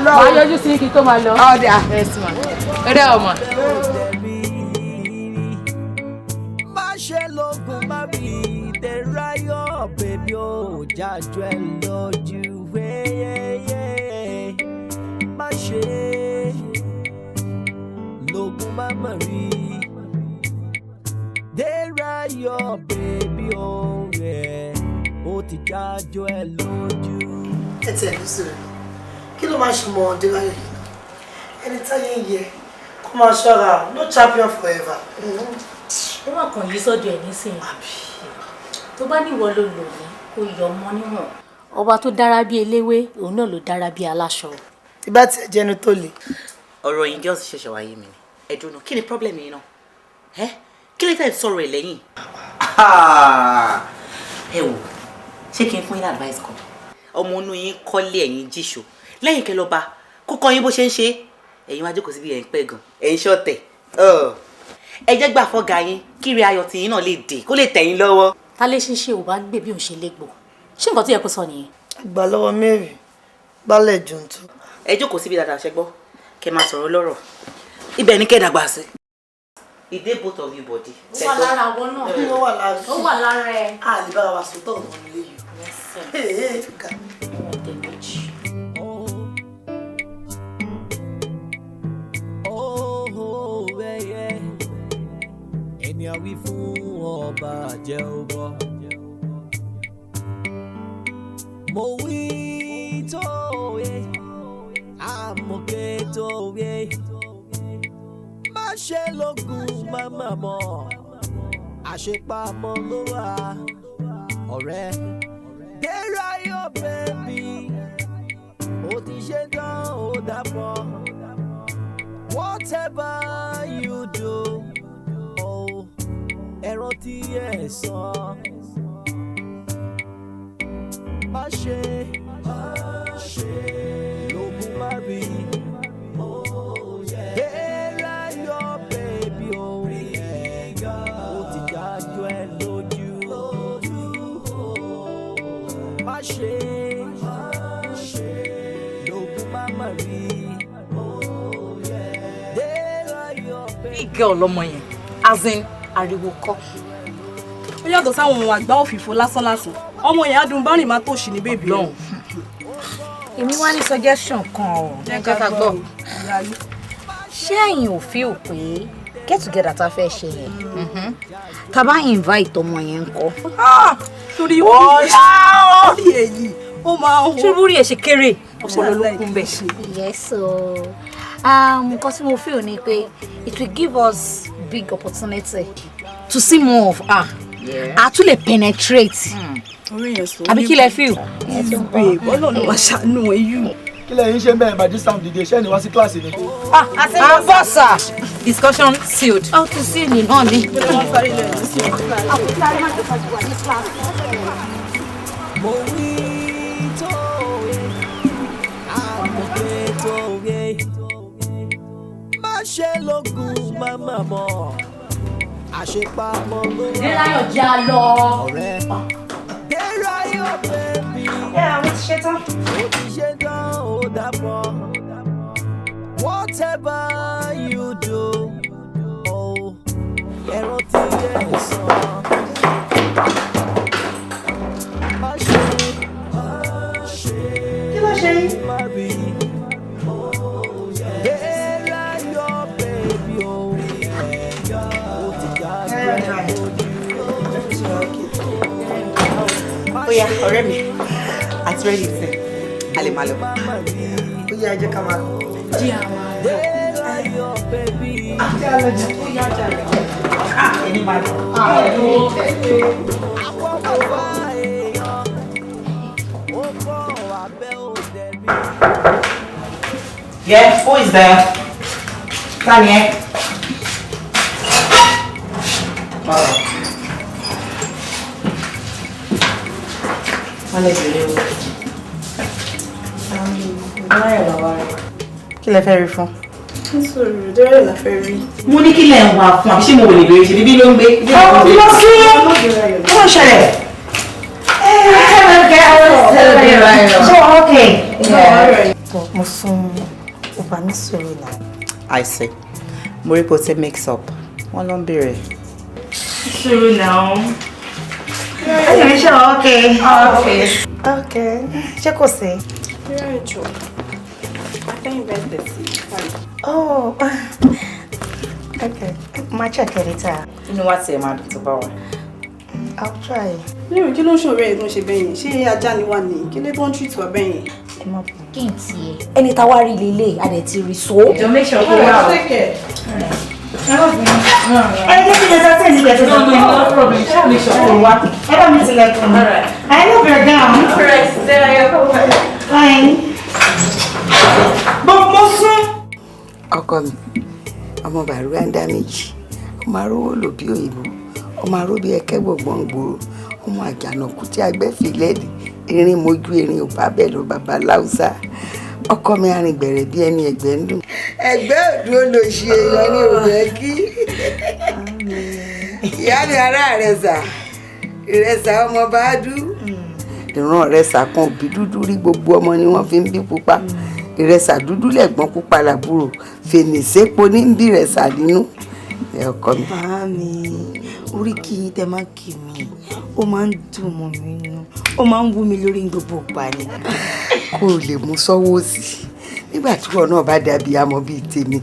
S2: Máa yọjú sí kí tó máa lọ.
S11: Ọ̀dà.
S2: Ẹ̀rẹ́ ọmọ.
S3: Má ṣe lógun má rí Derayo, bèbí ó jájú ẹ lójú. Má ṣe lógun má má rí Derayo, bèbí ó rẹ̀ ó ti jájú ẹ lójú.
S12: Ẹ tẹ̀ ló sọ̀rọ̀ kí ló máa ṣe mọ́ Derayo yìí? Ẹni táyé ń yẹ kó máa ṣọ́ra, no champion forever.
S13: Ó wà kàn yí sọ́dọ̀ ẹ̀ nísìnyí. Tó bá ní ìwọ ló lò ní kó yọ ọmọ níwọ̀n. Ọba tó dára bí eléwé, òun náà ló dára bí aláṣọ.
S12: Tí bá tiẹ̀ jẹ́nu tó le.
S1: Ọ̀rọ̀ yìí girls ṣẹ̀ṣẹ̀ wáyé mi ni. Ẹ dúró náà, kí ni problem yìí náà? Kí lè tẹ̀ sọ̀rọ̀ ẹ̀ lẹ́yìn? Ẹ wò, ṣé kí n fún yín advice kan? Ọmọ inú yín kọ́lé ẹ̀yìn jíṣò. Lẹ́yìn kẹ́ lọ bá kó kọ́ yín bó ṣe ń ṣe. Ẹ̀yin wá jókòó síbi ẹ̀ ń pẹ́ gan. Ẹ̀ ń ṣọ̀tẹ̀. Ẹ jẹ́ gbà fọ́gà yín kíri ayọ̀ tí yín náà lè dé kó lè tẹ̀ yín lọ́wọ́.
S13: Ta lè ṣe ò bá gbé bí òun ṣe légbò. Ṣé nǹkan tó yẹ kó sọ nìyẹn?
S12: Àgbà lọ́wọ́ Mary gbálẹ̀ jùntú.
S1: Ẹ jókòó síbi dáadáa ṣẹ́gbọ́ kẹ́ máa sọ̀rọ̀ lọ́rọ̀. Ibẹ̀ ni kẹ́ dàgbà sí. Ìdè both of you body.
S13: Ó wà lára àwọn náà. Ó wà lára ẹ.
S12: A lè bára wa sòtọ̀ ọ̀nà nílé yìí.
S3: Ẹni a wí fún ọba jẹ́ ọba. Mo wí tó yẹ, àmọ̀kẹ́ tó yẹ. Má ṣe lógun máma mọ̀, àṣepamọ́ ló wà. Ọ̀rẹ́ Derayo baby, ó ti ṣe tán ó dàpọ̀. Whatever you do, oh, ẹ̀rọ tí ẹ sọ. Má ṣe lógun má rí. Derayo baby, oh, ó ti jájú ẹ lójú. Má ṣe lógun má má rí.
S8: Big girl lọmọ yẹn, as in ariwo kọ́.
S9: Ó yàtọ̀ sáwọn ohun àgbá òfìfo lásánlásán. Ọmọ yẹn adùn bá rìn máa tó ṣì ní bèbí lọ́hùn.
S8: Èmi wá ní suggestion kan o.
S9: Jẹ́ ká gbọ́.
S8: Ṣé ẹ̀yin ò feel pé get together tá fẹ́ ṣe yẹn? Tá bá invite ọmọ yẹn ńkọ́?
S9: Torí orí èyí, ó máa ń hó.
S8: Ṣé búrí ẹ̀ ṣe kéré? Ọpọlọ ló kún bẹ́ẹ̀.
S13: Yes o. Nǹkan tí mo feel ni pé it will give us
S8: big opportunity to see more of her. Actually penetrate. Àbí kí lẹ feel?
S9: Babe, Ọlọ́run wá ṣàánú you.
S14: Kí lẹ yín ṣe ńbẹ̀ bàjí Sam dìde ṣé ni wá sí class ni.
S8: Bossa.
S5: Discussion sealed.
S8: How to see me náà ni.
S3: Má ṣe lógun mama mọ́. Àṣepamọ́ ló.
S8: Derayo já lọ.
S3: Derayo baby.
S5: Yeah, what's shit on?
S3: Whatever you do, oh, ẹ̀rọ tí ẹ sọ.
S5: Kí ló ṣe yín? Oya, ọ̀rẹ́ mi, àti ready sẹ́, a lè máa lọ. Oya, ẹ jẹ́ ká máa lọ. Jí àwọn àlọ́. Àti àlọ́ jẹ́ kó yá jà lọ. Ẹni máa lọ. Yeah, who is there? Tanya. Kí lẹ fẹ́ rí fún?
S9: Nítorí Derayo la fẹ́ rí.
S5: Mo ní kí lẹ ń wá fún àbí ṣé mo wò lè bèrè ṣe bíbí ló ń gbé. Lọ sí kí ló ṣẹlẹ̀? Mo sún ọba mi sọ̀rọ̀ náà. I see. Mo rí pé mix up. Wọ́n ló ń bèrè. Sùúrù náà. Ayọ̀ ṣe okay. Okay. Ṣé kò sí?
S9: Derayo jọ. Afẹ́yìn bẹ́ẹ̀ tẹ̀sí.
S5: Oh. Okay. Ma check it later. Inú wa ti ẹ̀ máa dùn tó bá wà. I'll try.
S9: Lérò kí ló ń ṣọ̀rẹ́ ẹ̀ tó ń ṣe bẹ́yìn? Ṣé ajá ni wà ní? Kí ló tó ń treat wa bẹ́yìn?
S8: Kí n tiẹ̀. Ẹni tá wá rí lélẹ̀, a dẹ̀ ti rí so.
S5: Jọ make sure kó wà o. Ẹ jẹ́ kí lẹ́tà tẹ̀ ní kẹ̀tẹ̀ sọ́kùn. No problem. Ṣé àmì ṣọ̀kọ̀ wá? Ẹ bá mi tilẹ̀kùn. I love your gown. Fine. Bọ́ mo sún.
S11: Ọkọ mi, ọmọ Bàrúwándá méjì, ọmọ arówó lò bí òyìnbó, ọmọ aró bí ẹkẹ gbọ̀ngbọ̀n gbòòrò, ọmọ àjànàkú tí agbẹ́ fi lẹ́ẹ̀dì, erin mojú erin ò bá bẹ́ẹ̀ lọ bàbá láùsà. Ọkọ mi arìn gbẹ̀rẹ̀ bí ẹni ẹgbẹ́ ń dùn. Ẹgbẹ́ òdu olóṣì èèyàn ní òbẹ́ kí. Ìyá mi ará rẹ̀ sà, ìrẹsà ọmọ bá dú. Ìran rẹ̀ sà kan òbí dúdú rí gbogbo ọmọ ni wọ́n fi ń bí pupa. Ìrẹsà dúdú lẹ̀gbọ́n pupa làbúrò fènìṣẹ́po ní ń bí ìrẹsà nínú ẹ̀ ọkọ mi.
S5: Màámi, orí kí yín tẹ máa ń kì mí, ó máa ń dùn mọ́ mi nínú, ó máa ń wú mi lórí gbogbo ìgbà ni.
S11: Kó o lè mú sọ́wọ́ sí nígbà tí wọn náà bá dàbí amọ̀ bíi tèmi,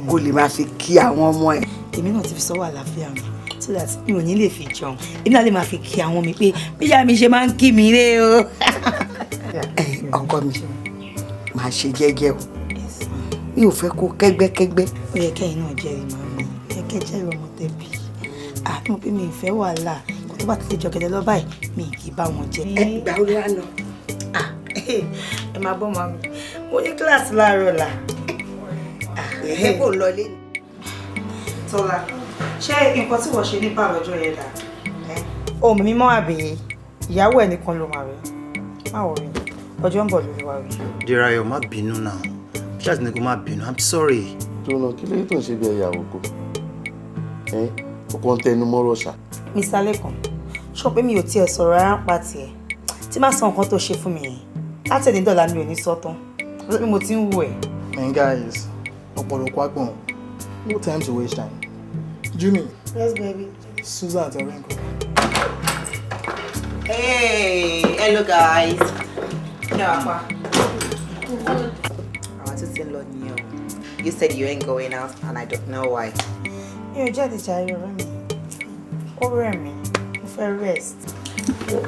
S11: kó o lè máa fi kí àwọn ọmọ ẹ̀.
S5: Èmi náà ti fi sọ́wọ́ àlàáfíà mi so that mi ò ní lè fi jẹun. Èmi náà lè máa fi kí àwọn mi pé bí ìyá mi ṣe máa ń kí mi ré o.
S11: Ọkọ mi máa ṣe jẹ́jẹ́ o mi ò fẹ́ kó kẹ́gbẹ́kẹ́gbẹ́.
S5: Ó yẹ kẹ́yìn náà jẹ́rìí màmí, ó yẹ kẹ́ jẹ́rìí ọmọ tẹ̀bí. Mo pé mi ì fẹ́ wàhálà kó tó bá ti lè jọ̀gẹ̀dẹ̀ lọ báyìí mi kì í bá wọn jẹ.
S11: Ìgbà wo ló wá lọ?
S5: Ẹ máa bọ́ màmí, mo ní kíláàsì láàárọ̀ là.
S11: Ẹ kò lọ lé.
S5: Tọ́lá, ṣé nǹkan tí wọ́n ṣe nípa lọ́jọ́ yẹn dà? Ohun mímọ́ àbí ìyàwó ẹ̀ nìkan ló máa rí? Má wọ̀ rí, ọjọ́ ń bọ̀ lórí wa rí.
S6: Derayo, má bínú náà. Just ní kó má bínú. I'm sorry.
S15: Jọ̀nà kí ló tó ń ṣe bí ẹ̀yàwó kò? Ọkọ̀ ń tẹnu mọ́rọ̀ ṣá.
S5: Mr. Lekan, sọ pé mi ò tiẹ̀ sọ̀rọ̀ rárá pa tiẹ̀. Tí má sọ nǹkan tó ṣe fún mi yẹn, láti ẹ̀dín dọ̀là mi ò ní sọ tán. Bí mo ti ń wò ẹ̀.
S14: Man, guys, ọ̀pọ̀lọpọ̀ agbọ̀n. No time to waste time. Jimmy.
S5: Yes, baby.
S14: Susan àti ọ̀rẹ́ nǹkan.
S5: Hey, hello guys. Kí wàá pa? Àwọn tó ti ń lọ nìyẹn o. You said you ain't going out and I don't know why. Mi ò jáde jàre ọ̀rẹ́ mi. Ó rẹ̀ mí. Mo fẹ́ rest.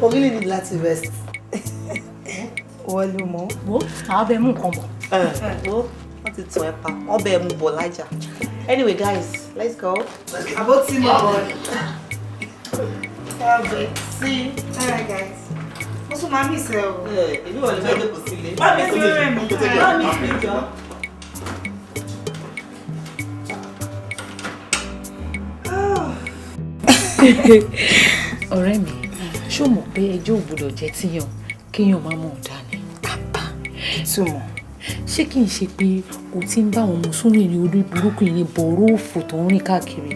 S12: O really need láti rest.
S5: Wọ́n ló mọ̀.
S8: Wo, àwọn abẹ mú nǹkan bọ̀.
S5: Wo, Wọ́n ti tún ẹ pa. Ọbẹ̀ mu bọ̀ lájà. Anyway, guys, let's go.
S12: About tí mo bọ̀.
S5: See.
S12: All right, guys. What's your mommy say?
S5: Èmi wọ̀ lè fẹ́ dẹ́kun sílé.
S12: Má mi sí rẹ̀ mi.
S5: Má mi sí jọ.
S2: Ọ̀rẹ́ mi, ṣó mọ̀ pé ẹjọ́ ò gbọdọ̀ jẹ́ tíyàn kéèyàn má mọ̀ dání.
S5: Túmọ̀.
S2: Ṣé kì í ṣe pé o ti ń bá àwọn ọmọ sórí ìrìn orí burúkú ìrìn bọ̀rọ̀ òfò tó ń rìn káàkiri?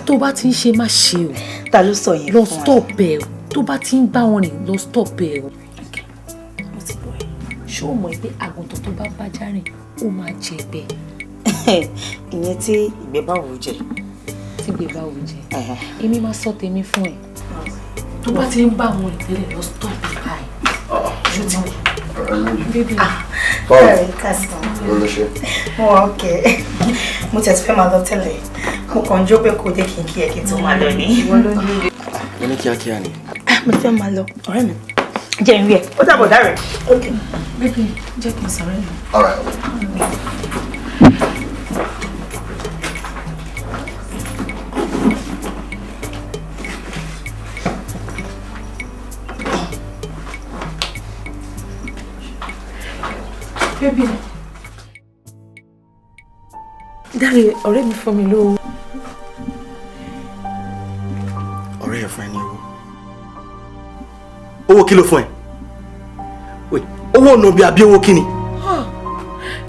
S2: Tó bá ti ń ṣe má ṣe o.
S5: Ta ló sọ yẹn
S2: lọ stop ẹ o. Tó bá ti ń bá wọn rìn lọ stop ẹ o. Mo ti bọ̀ ẹ́. Ṣé o mọ̀ pé àgùntàn tó bá bá járìn ó máa jẹ ẹgbẹ́?
S5: Ìyẹn tí ìgbẹ́ bá wò jẹ.
S2: Tí ìgbẹ́ bá wò jẹ. Èmi máa sọ tèmi fún ẹ. Tó bá ti ń bá wọn rìn tẹ́lẹ̀ lọ stop ẹ báyìí. Ṣó ti wọ̀? Bébí.
S5: Báwo? Kásán. Mo wà okay. Mo tẹ̀sí fẹ́ máa lọ tẹ́lẹ̀. Mo kàn jó pé kò dé kí n kí ẹ kí n tó máa lọ ní.
S15: Mo ní kíákíá ni.
S5: Mo fẹ́ máa lọ. Ọ̀rẹ́ mi. Jẹ́ ìwé ẹ̀. Ó dàbọ̀ dárẹ̀. Okay.
S2: Bébí, jẹ́ kí n sọ̀rọ̀ ẹ̀.
S15: All right.
S2: Bébí. Dáre, ọ̀rẹ́ mi fún mi lówó.
S15: Ọ̀rẹ́ ẹ̀ fún ẹ ní owó. Owó kí ló fún ẹ? Wait, owó ọ̀nà bí àbí owó kí ni?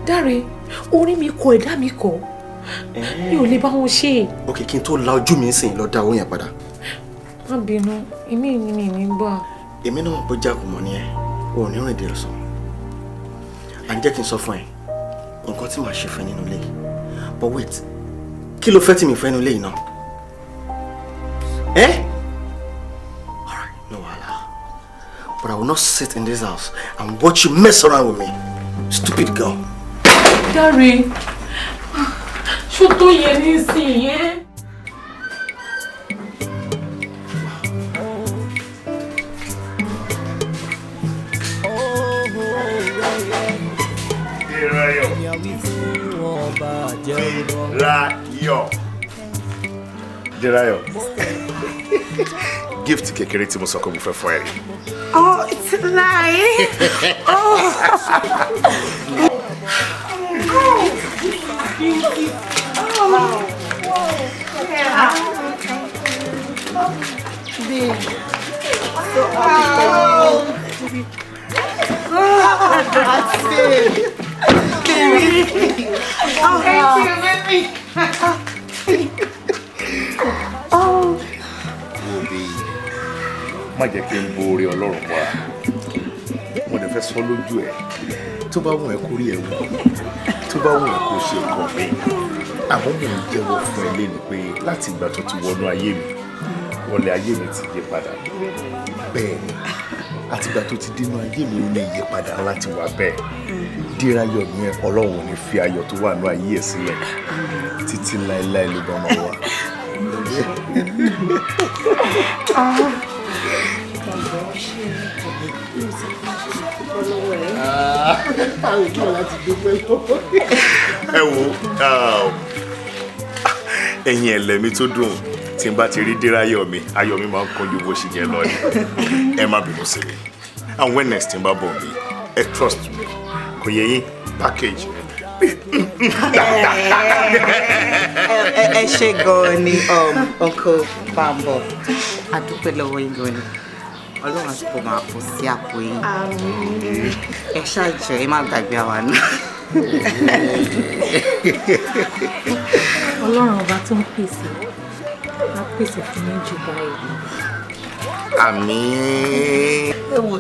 S2: Dáre, orí mi kọ ẹ̀dá mi kọ. Mi ò lè bá wọn ṣe.
S15: Ok, kí n tó la ojú mi sìn lọ dá owó yẹn padà.
S2: Má bínú, èmi ni mi ní gbà.
S15: Èmi náà bó jákùn mọ́ ni ẹ, o ò ní rìn dé ọ̀sán. À ń jẹ́ kí n sọ fún ẹ, nǹkan tí màá ṣe fún ẹ nínú ilé yìí. But wait, kí ló fẹ́ tí mi fẹ́ nínú ilé yìí náà? Alright, no wahala. But I will not sit in this house and watch you mess around with me. Stupid girl.
S2: Dáre, ṣó tó yẹ nísìnyẹn?
S6: Derayo. Gift kékeré tí mo sọ pé mo fẹ́ fún ẹ.
S12: Oh, it's a lie. Oh.
S6: Má jẹ́ kí n bo orí Ọlọ́run mọ́ra. Mo dẹ̀ fẹ́ sọ lójú ẹ̀. Tó bá wùn ẹ́ kó rí ẹ̀ wù. Tó bá wùn ẹ́ kó ṣe nǹkan mi. Àmọ́ mò ń jẹ́wọ́ fún ẹ léni pé láti ìgbà tó ti wọnú ayé mi, wọlé ayé mi ti yí padà. Bẹ́ẹ̀ ni, àtìgbà tó ti dínú ayé mi ó ní ìyípadà láti wà bẹ́ẹ̀. Dérayọ̀ ní Ọlọ́run ò ní fi ayọ̀ tó wà ní ayé ẹ̀ sílẹ̀. Títí láéláé ló bá máa wà. Ẹ wo ẹ̀yin ẹlẹ́mi tó dùn tí n bá ti rí Dérayọ̀ mi ayọ̀ mi máa ń kọjú bó ṣe yẹn lọ ni ẹ má bínú sí mi and when next n bá bọ̀ mi ẹ trust me kò yẹ yín package.
S5: Ẹ ṣé gan ni Uncle Bambo. A dúpẹ́ lọ́wọ́ yín gan ni. Ọlọ́run àti kò máa kó sí àpò yín. Ẹ ṣáàjọ ẹ má gbàgbé àwa náà.
S2: Ọlọ́run ọba tó ń pèsè, á pèsè fún yín jù báyìí.
S6: Àmín.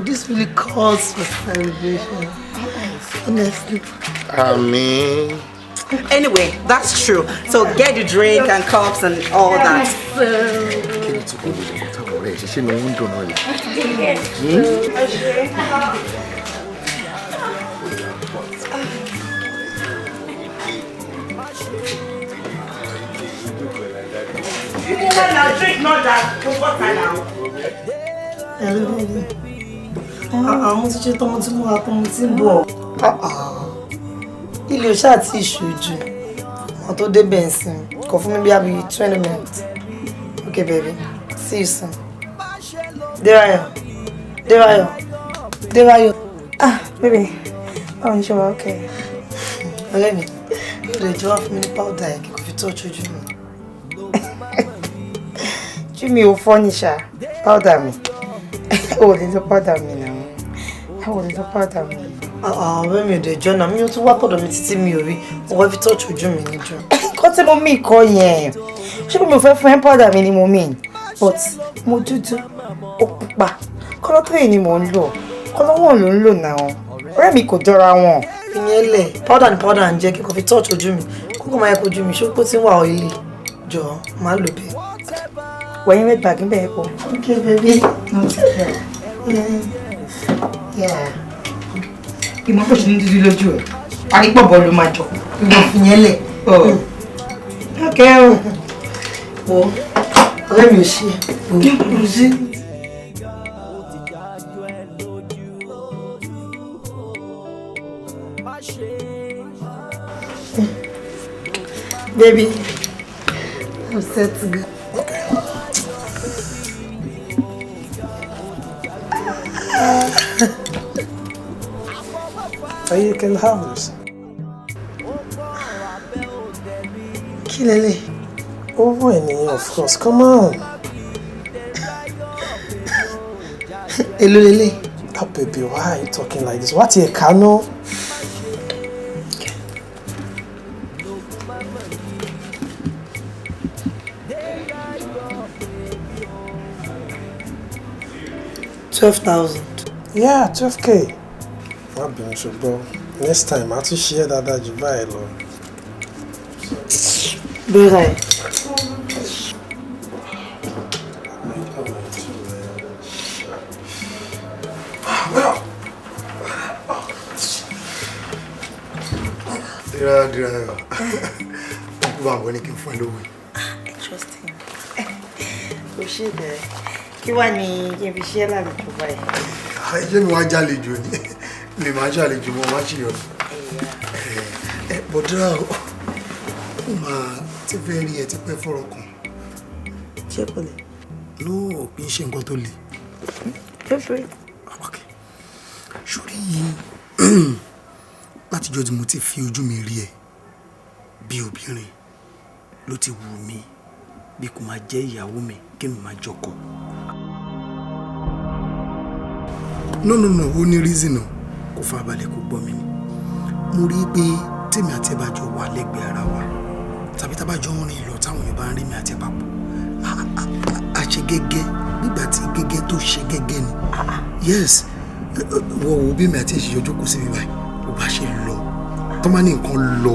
S12: This really calls for celebration. Honestly.
S6: Àmín.
S5: Anyway, that's true. So get the drink and cups and all that.
S6: Kí ni tí kò lè lọ́kọ̀ táwọn ọ̀rẹ́ ẹ̀ ṣe ṣe ni wọ́n ń dùn náà yìí?
S1: Drink not that.
S12: Àwọn ti ṣe tọmọ tí mo wà tọmọ tí ń bọ̀. ilé oṣù àti ìṣojú wọn tó débẹ̀ ń sìn kò fún mi bí i 20 minutes. Okay baby, see you soon. Derayo. Ah baby, báwo ni ṣe wà okay? Ọ̀rẹ́ mi, ó lè jọ wá fún mi ní powder yẹn kí kò fi tọ́jú ojú mi. Jimmy ò fọ́ ní ṣá powder mi. Ó lè lo powder mi náà. Ó lè lo powder mi. Ọ̀rẹ́ mi ò dé jọ́nà mi ò tún wá pọ̀dọ̀ mi títí mi ò rí ọwọ́ fi tọ́jú ojú mi níjọ. Kọ́ tí mo mí kọ́ yẹn. Ṣé mi ò fẹ́ fún ẹ́ powder mi ni mo mí? But mo dúdú, ó pupa. Kọ́lọ́ tó yìí ni mò ń lò. Kọ́lọ́ wọn ló ń lò náà. Ọ̀rẹ́ mi kò jọra wọn. Ìyẹn lẹ̀ powder ni powder ń jẹ́ kí kò fi tọ́jú ojú mi. Kókò máa yẹ kojú mi ṣó pé tí ń wà oily. Jọ máa lò bẹ́ẹ̀. Wẹ̀yìn red bag ń bẹ̀ẹ́ pọ̀. Okay baby. Yeah. Ìmọ̀ pọ̀ ṣe ní dídí lójú ẹ̀. Àrípọ̀ bọ̀ ló máa jọ. Ìwọ̀n fi yẹn lẹ̀. Okay o. Wo ọ̀rẹ́ mi ò ṣe. Ò sí. Baby, I'm set to go.
S16: You can have this.
S12: Kilele.
S16: Oh, of course. Come on.
S12: Hello, Lele.
S16: Oh, baby, why are you talking like this? What's a cano? $12,000. Yeah, 12K. Bro. Next time, I'll share that you buy it.
S12: Be right. Interesting. Kò ṣe bẹ̀rẹ̀. Kí wá ní kí n fi ṣe lálejò báyìí?
S7: Ayé mi wá jálejò ni. Lè máa jálejò mọ́ máa ṣìyàn. Bọ̀dúrà ó máa ti fẹ́ rí ẹ ti pẹ́ fọ́rọ̀ kan.
S12: Ṣé kò lè?
S7: No, kì í ṣe nǹkan tó le.
S12: Fẹ́fẹ́.
S7: Okay. Ṣorí látijọ́ tí mo ti fi ojú mi rí ẹ bí obìnrin ló ti wù mí bí kò máa jẹ́ ìyàwó mi kí mi máa jọkọ. No, ó ní reason o. Kò farabalẹ̀ kó gbọ́ mi ni. Mo rí pé tèmi àti ẹ bá jọ wà lẹ́gbẹ̀ẹ́ ara wa tàbí tá bá jọ ń rìn lọ táwọn èèyàn bá ń rí mi àti ẹ papọ̀. A ṣe gẹ́gẹ́ nígbà tí gẹ́gẹ́ tó ṣe gẹ́gẹ́ ni. Yes, wọ́n wo bí mi àti ẹ ṣe jókòó sí mi báyìí ó bá ṣe lọ tó máa ní nǹkan lọ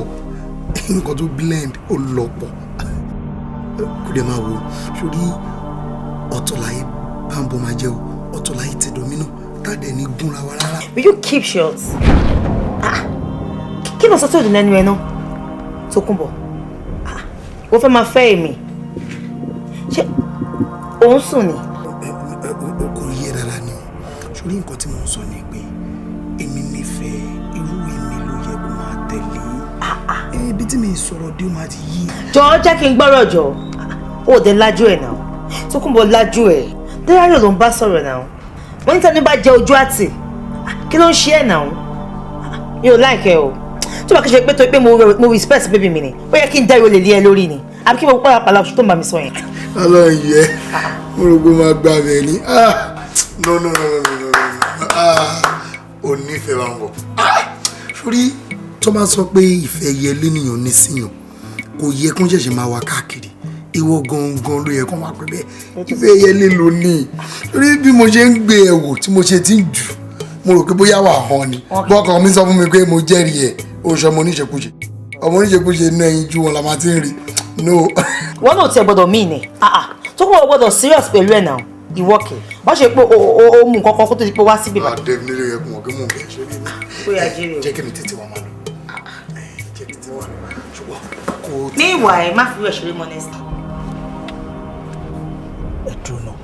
S7: nǹkan tó blend ó lọ pọ̀ kò dé máa wo sórí ọ̀tọ̀ láyé báńbọ̀ máa jẹ́ o ọ̀tọ̀ láyé ti domino tàdé ní gúnra wa rárá.
S5: Will you keep short? Kí ló sọ tó dùn lẹ́nu ẹ̀ náà? Tókunbọ̀, wọ́n fẹ́ máa fẹ́ èmi. Ṣé òun sùn ni?
S7: Kò yé rárá ni o. Sórí nǹkan tí mo ń sọ ni pé èmi nífẹ̀ẹ́ irú èmi ló yẹ kó máa tẹ̀lé. Ibi tí mi sọ̀rọ̀ dé máa ti yí.
S5: Jọ̀ọ́ jẹ́ kí n gbọ́rọ̀ jọ. Ó dé lájú ẹ̀ náà. Tókunbọ̀ lájú ẹ̀. Dẹ́rẹ́rẹ́ ló ń bá sọ̀rọ̀ náà. Wọ́n ní tẹ́ni bá jẹ ojú àtì. Kí ló ń ṣe ẹ̀ náà? Mi ò láìkẹ́ o. Tí wàá kí ṣe pé tó pé mo respect baby mi ni. Ó yẹ kí n dá ìrọ̀lẹ́ lé ẹ lórí ni. Àbí kí mo pàlàpàlà oṣù tó ń bá mi sọ yẹn.
S7: Ọlọ́run yẹ mo rò pé máa gbà bẹ́ẹ̀ ni. No. O nífẹ̀ẹ́ wa ń bọ̀. Sórí tó máa sọ pé ìfẹ́ yẹ lénìyàn ní síyàn kò yẹ kó ṣẹ̀ṣẹ̀ máa wá káàkiri. Ìwọ gangan ló yẹ kó máa pẹ́ bẹ́ẹ̀. Ìfẹ́ yẹ lé lónìí. Sórí bí mo ṣe ń gbé ẹ̀wò tí mo ṣe ti ń jù mo rò pé bóyá wà hàn ni. Bọ́kàn mi sọ fún mi pé mo jẹ́rìí ẹ̀ oṣù ọmọ oníṣekúṣe. Ọmọ oníṣekúṣe inú ẹyin ju wọn la máa ti ń rí. No.
S5: Wọ́n náà tiẹ̀ gbọ́dọ̀ mí ni. Tó kọ́ gbọ́dọ̀ serious pẹ̀lú ẹ̀ náà. Ìwọ́kẹ̀. Wọ́n ṣe pé o mú nǹkan kan kó tó di pé wá síbí báyìí.
S7: Definitely yẹ kó mọ̀ pé mò ń bẹ̀ ṣe ní.
S5: Bóyá jẹ́rìí o.
S7: Jẹ́ kí mi tètè wá máa lọ. Jẹ́ kí mi tètè wá lọ. Ṣùgbọ́n kò tí.
S5: Ní ìwà ẹ̀ má fi rẹ̀ ṣeré mọ́ next.
S7: Ẹ dúró náà.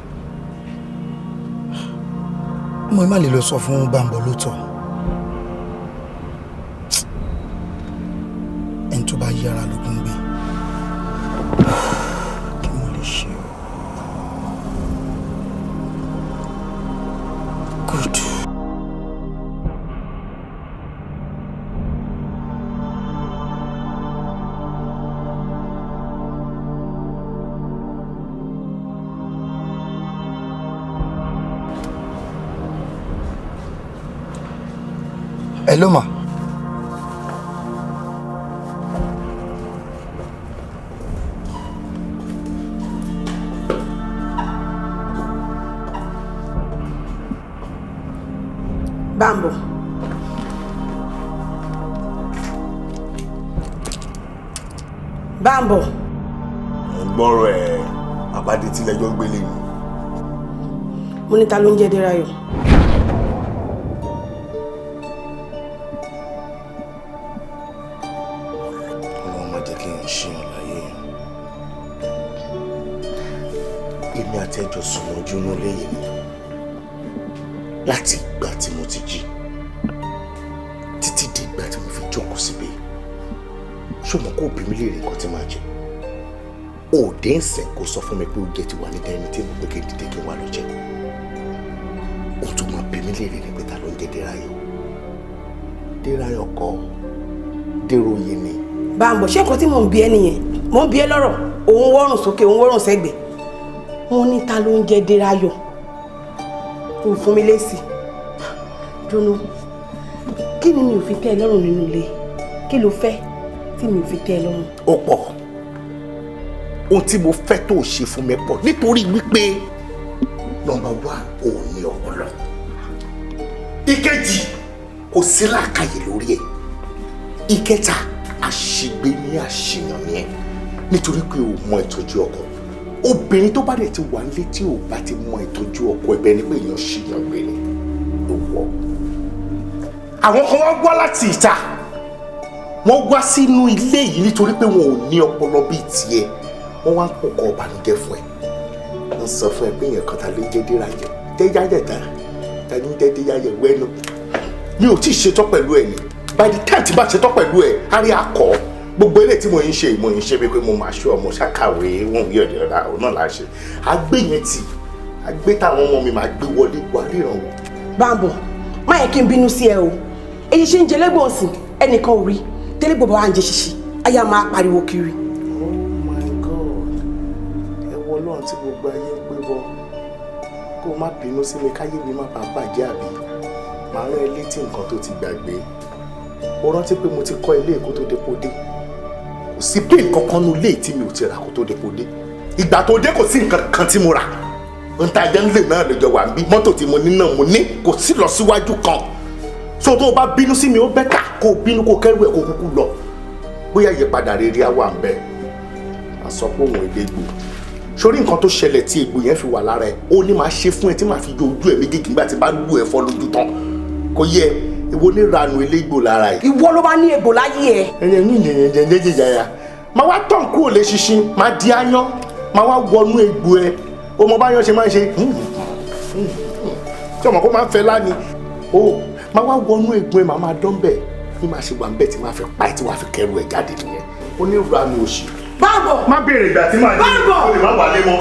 S7: Mo má lè lọ sọ fún Bámbọ̀ lóòótọ́. tó bá yára lógún gbé kí mo lè ṣe o. Good. Hello ma.
S11: Bambo. Bambo.
S6: Gbọ́rọ̀ ẹ̀ àbádé tí lẹ́jọ́ gbélé ni.
S11: Mo ní ta ló ń jẹ́ Dérayọ̀.
S6: Ọlọ́run má jẹ́ kí n ṣe àlàyé yẹn. Èmi àti ẹjọ́ sùn ojú inú lẹ́yìn mi. Láti ìgbà tí mo ti jí títí di ìgbà tí mo fi jókòó síbẹ̀ ṣùgbọ́n kó bí mi lè rí nǹkan tí máa jẹ òde ń sẹ̀ kó sọ fún mi pé oúnjẹ ti wà ní dẹ́ni tí mo gbé kí n dìde kí n wá lọ jẹ òun tó máa bí mi lè rí pé ta ló ń jẹ Dérayọ̀ kọ́ Déròyè ni.
S11: Bambo ṣé nǹkan tí mò ń bi ẹ́ nìyẹn mò ń bi ẹ́ lọ́rọ̀ òun wọ́rùn sókè òun wọ́rùn sẹ́gbẹ̀ẹ́ wọ́n ní ta ló ń jẹ Dérayọ̀ kò fún mi lésì jóná kí ni mi ò fi tẹ́ ẹ lọ́rùn nínú ilé kí ló fẹ́ tí mi ò fi tẹ́ ẹ lọ́rùn.
S6: ó pọ̀ ohun tí mo fẹ́ tó ṣe fún mi pọ̀ nítorí wípé nọ́mbà 1 ò ní ọpọlọ ìkejì kò sí làákàyè lórí ẹ̀ ìkẹta àṣìgbé ní àṣìyàn ni ẹ nítorí pé o mọ ìtọ́jú ọkọ obìnrin tó bá dẹ̀ ti wà nílé tí ò bá ti mọ ìtọ́jú ọkọ ẹ̀bẹ̀ ni pé èèyàn ṣìyàn gbé ni ló wọ́. àwọn kan wá wá láti ìta wọ́n wá sínú ilé yìí nítorí pé wọn ò ní ọpọlọ bíi tiẹ̀ wọ́n wá ń pòkọ ọ̀bànújẹ́ fún ẹ wọ́n sọ fún ẹ pé èèyàn kan ta ló jẹ́ Dérayọ̀ Dérayọ̀ ta ní Dérayọ̀ wẹ́nu mi ò tí ì ṣetán pẹ̀lú ẹ ni by the time tí bá ṣetán pẹ̀lú ẹ á rí akọ gbogbo eléyìí tí mo ń ṣe mo ń ṣe bí pé mo máa ṣọ́ ọmọ ṣàkàwé wọn yí ọ̀dẹ̀ ọ̀dà òun náà là ń ṣe àgbé yẹn tì àgbé táwọn ọmọ mi máa gbé wọlé wà ríran wò.
S11: Bambo má yẹ kí n bínú sí ẹ o èyí ṣe ń jẹ lẹ́gbọ̀n sí ẹnìkan ò rí tẹ́lẹ̀ gbogbo wa ń jẹ ṣíṣí ayé máa pariwo kiri.
S6: Oh my God ẹ wọ Ọlọ́run tí gbogbo ayé ń gbé bọ kó má bínú sí mi káyé mi má bàa bàjẹ́ àbí màá rán ẹ létí nǹkan tó ti gbàgbé ó rántí pé mo ti kọ́ ilé èkó tó dépo dé kò sí pé nǹkan kan nu ilé tí mi ò ti rà kó tó dépo dé ìgbà tó dé kò sí nǹkan kan tí mo rà ń ta jẹ́ nílé náà lọ́jọ́ wà ń bí mọ́tò tí mo ní náà mo ní kò sí lọ síwájú kan so tó o bá bínú sí mi ó bẹ́tà kó o bínú kó o kẹ́rù ẹ̀ kó o kúkú lọ bóyá ìyípadà rere á wà ń bẹ àsọpọ̀ òun èdè egbò sórí nǹkan tó ṣẹlẹ̀ tí egbò yẹn fi wà lára ẹ̀ ó ní máa ṣe fún ẹ tí màá fi yọ ojú ẹ méjèèjì nígbà tí bá lù ẹ fọ́ lójú tán kò yẹ ìwọ ní ranu elégbò lára ẹ.
S11: ìwọ ló bá ní egbò láyé ẹ.
S6: ẹyẹ ní jẹjẹjẹjẹjẹjẹya máa wá tán kúrò lè ṣinṣin máa di aáyán máa wá wọnú egbò ẹ o mọ báyọ̀ ṣe máa ń ṣe tí ọmọ kó máa ń fẹ́ láni o máa wá wọnú egbò ẹ máa máa dán bẹ́ẹ̀ ní máa ṣe wà ń bẹ́ẹ̀ tí máa fẹ́ pa ẹ tí wàá fi kẹrù ẹ jáde nìyẹn ó ní ranu òṣì.
S11: Bambo
S6: má béèrè ìgbà tí màá dé o lè má wà lé mọ́.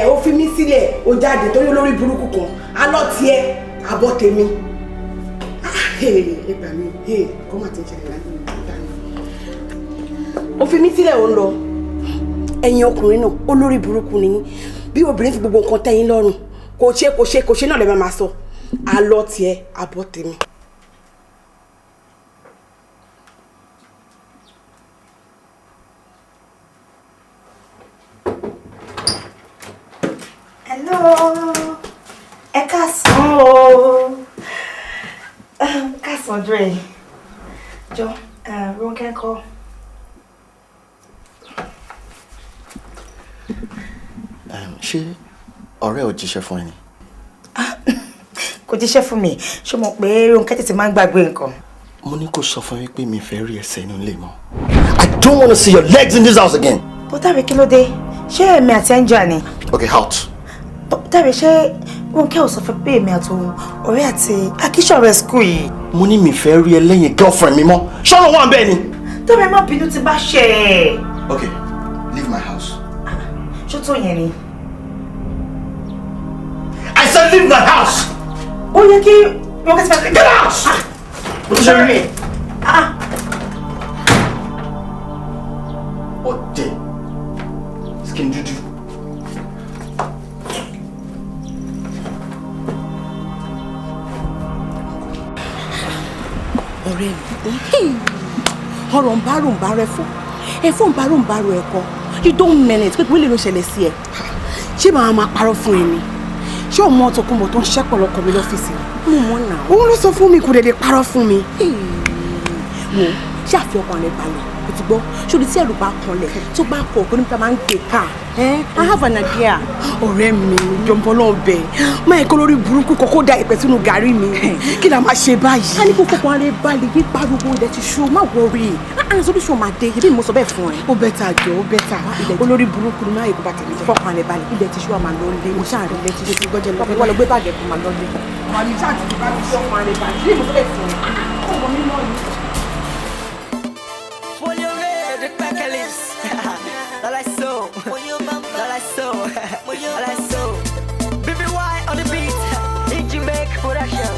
S11: ó fi mí sílẹ̀ ó jáde torí olórí burúkú kan alọ́ tiẹ̀ abọ́ tèmi ẹ gbà mí kó má ti ń ṣẹlẹ̀ láti ní ìgbà mi. ó fi mí sílẹ̀ ó ń lọ ẹ̀yin ọkùnrin náà olórí burúkú ni bí obìnrin fi gbogbo nǹkan tẹ́yìn lọ́rùn kò ṣe náà lè máa sọ alọ́ tiẹ̀ abọ́ tèmi.
S5: Hello, ẹ káàsán o. Káàsán Dre. Jọ, Rónkẹ́ ńkọ́.
S15: Ṣé ọ̀rẹ́ ò jíṣẹ́ fún ẹ ni?
S5: Kò jíṣẹ́ fún mi, ṣé mo pé Rónkẹ́ tètè máa ń gbàgbé nǹkan.
S15: Mo ní kó sọ fún mi pé mi fẹ́ rí ẹsẹ̀ inú ilé mọ́. I don't want to see your legs in this house again.
S5: Bọ́dàbí kí ló dé? Ṣé èmi àti ẹ̀ ń jà ni?
S15: Okay, out.
S5: Bọ́dàbí ṣé Rónkẹ́ ò sọ fún pé èmi àti òun ọ̀rẹ́ àti akíṣọ̀rẹ́ school yìí?
S15: mo ní mi fẹ́ rí ẹ lẹ́yìn girlfriend mi mọ́. Ṣọ́nà wà bẹ́ẹ̀ ni.
S5: Tọ́bẹ̀ má bínú ti bá ṣe ẹ̀.
S15: Okay, leave my house.
S5: Ṣó tó yẹn ni?
S15: I said leave my house.
S5: Ó yẹ kí wọ́n kẹ́sì máa get out.
S15: Sorry. Ọ̀dẹ̀ skin dúdú.
S2: Ọ̀rẹ́ mi, ọ̀rọ̀ ń bá rẹ̀ fò, ẹ̀fọ́ ń bá ẹ̀kọ́. You don't mean it, pé kí wọ́n lè lọ ṣẹlẹ̀ sí ẹ. Ṣé màá máa parọ́ fún ẹ ni? Ṣé ọmọ ọ̀tọ̀kùnbọ̀ tó ń ṣiṣẹ́ pọ̀lọpọ̀ mi lọ́fíìsì? Mo mọ̀ náà. Òun ló sọ fún mi kò dédé parọ́ fún mi. Wo ṣé àfi ọkàn rẹ balẹ̀? O ti gbọ́, ṣòro tí ẹ̀rù bá kanlẹ̀ tó bá kọ̀ kó nípa máa ń gbé ká. I have an idea. Ọ̀rẹ́ mi, jọ̀ǹbọ̀ náà bẹ̀. Máa kọ́ lórí burúkú kọ́kọ́ da ìpẹ́ sínú gàrí mi. Kí la máa ṣe báyìí? Ká ní kó fọkàn rẹ balẹ̀ yí pariwo ilẹ̀ ti ṣú, má wọrí. Solution máa dé, ibi mo sọ bẹ́ẹ̀ fún ẹ. Ó bẹ́tà jọ, ó bẹ́tà. Olórí burúkú ni máa yẹ kó bá tẹ̀lé jẹ. Fọkàn rẹ balẹ̀, ilẹ̀ ti ṣú àmà lọ lé. Mo ṣáà rí ilẹ̀ ti ṣú gbọ́jẹ́ lọ. Wọ́n lọ gbé bàgẹ́ fún ma lọ lé. Àwọn àmì ṣáà ti bá mi fọkàn rẹ balẹ̀. Ibi mo sọ bẹ́ẹ̀ fún ẹ. Ọmọ mi náà ni.
S3: BBY on the beat, Inji make production.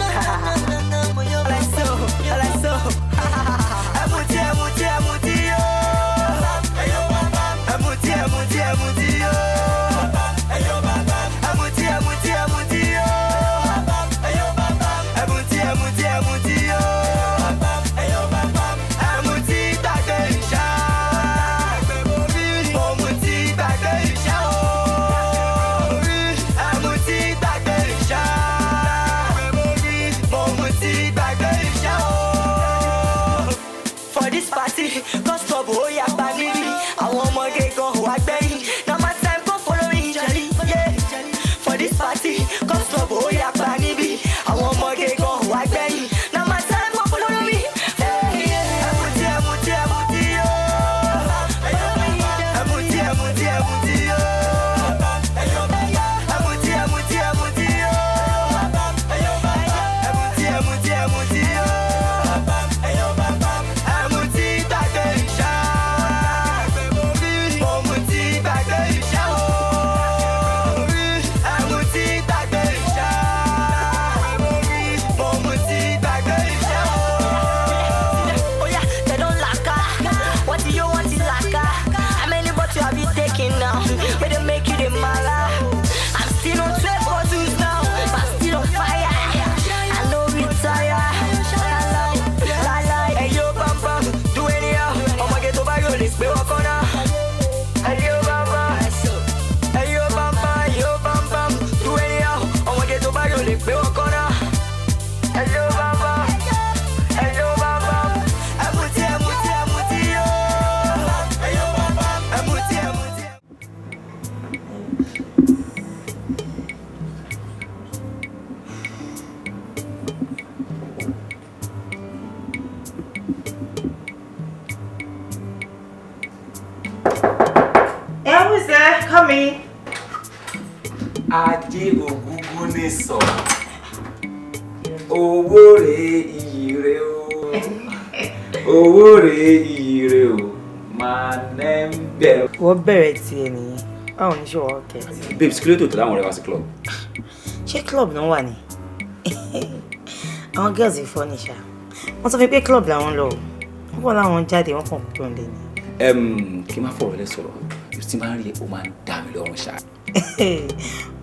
S5: Coming.
S17: Ajé ògúngún ní sọ. Owó rèé iyì rèé o. Owó rèé iyì rèé o. Máa nẹ́ ń bẹ̀rẹ̀.
S5: Wọ́n bẹ̀rẹ̀ tiẹ̀ nìyẹn. Báwo ni ṣé wọ́n kẹ́?
S17: Babes, kí ló tó tẹ̀lé àwọn ọ̀rẹ́ wá sí club?
S5: Ṣé club náà wà ní? Àwọn girls yìí fọ́ ní ṣá. Wọ́n sọ fún mi pé club làwọn lọ. Wọ́n kọ́ láwọn jáde, wọ́n kàn kúrò nílé ni.
S17: Kí n má fọ̀rọ̀ lẹ́ sọ̀rọ̀. Tí máa ń rí o máa ń dá mi lọ́rùn ṣá.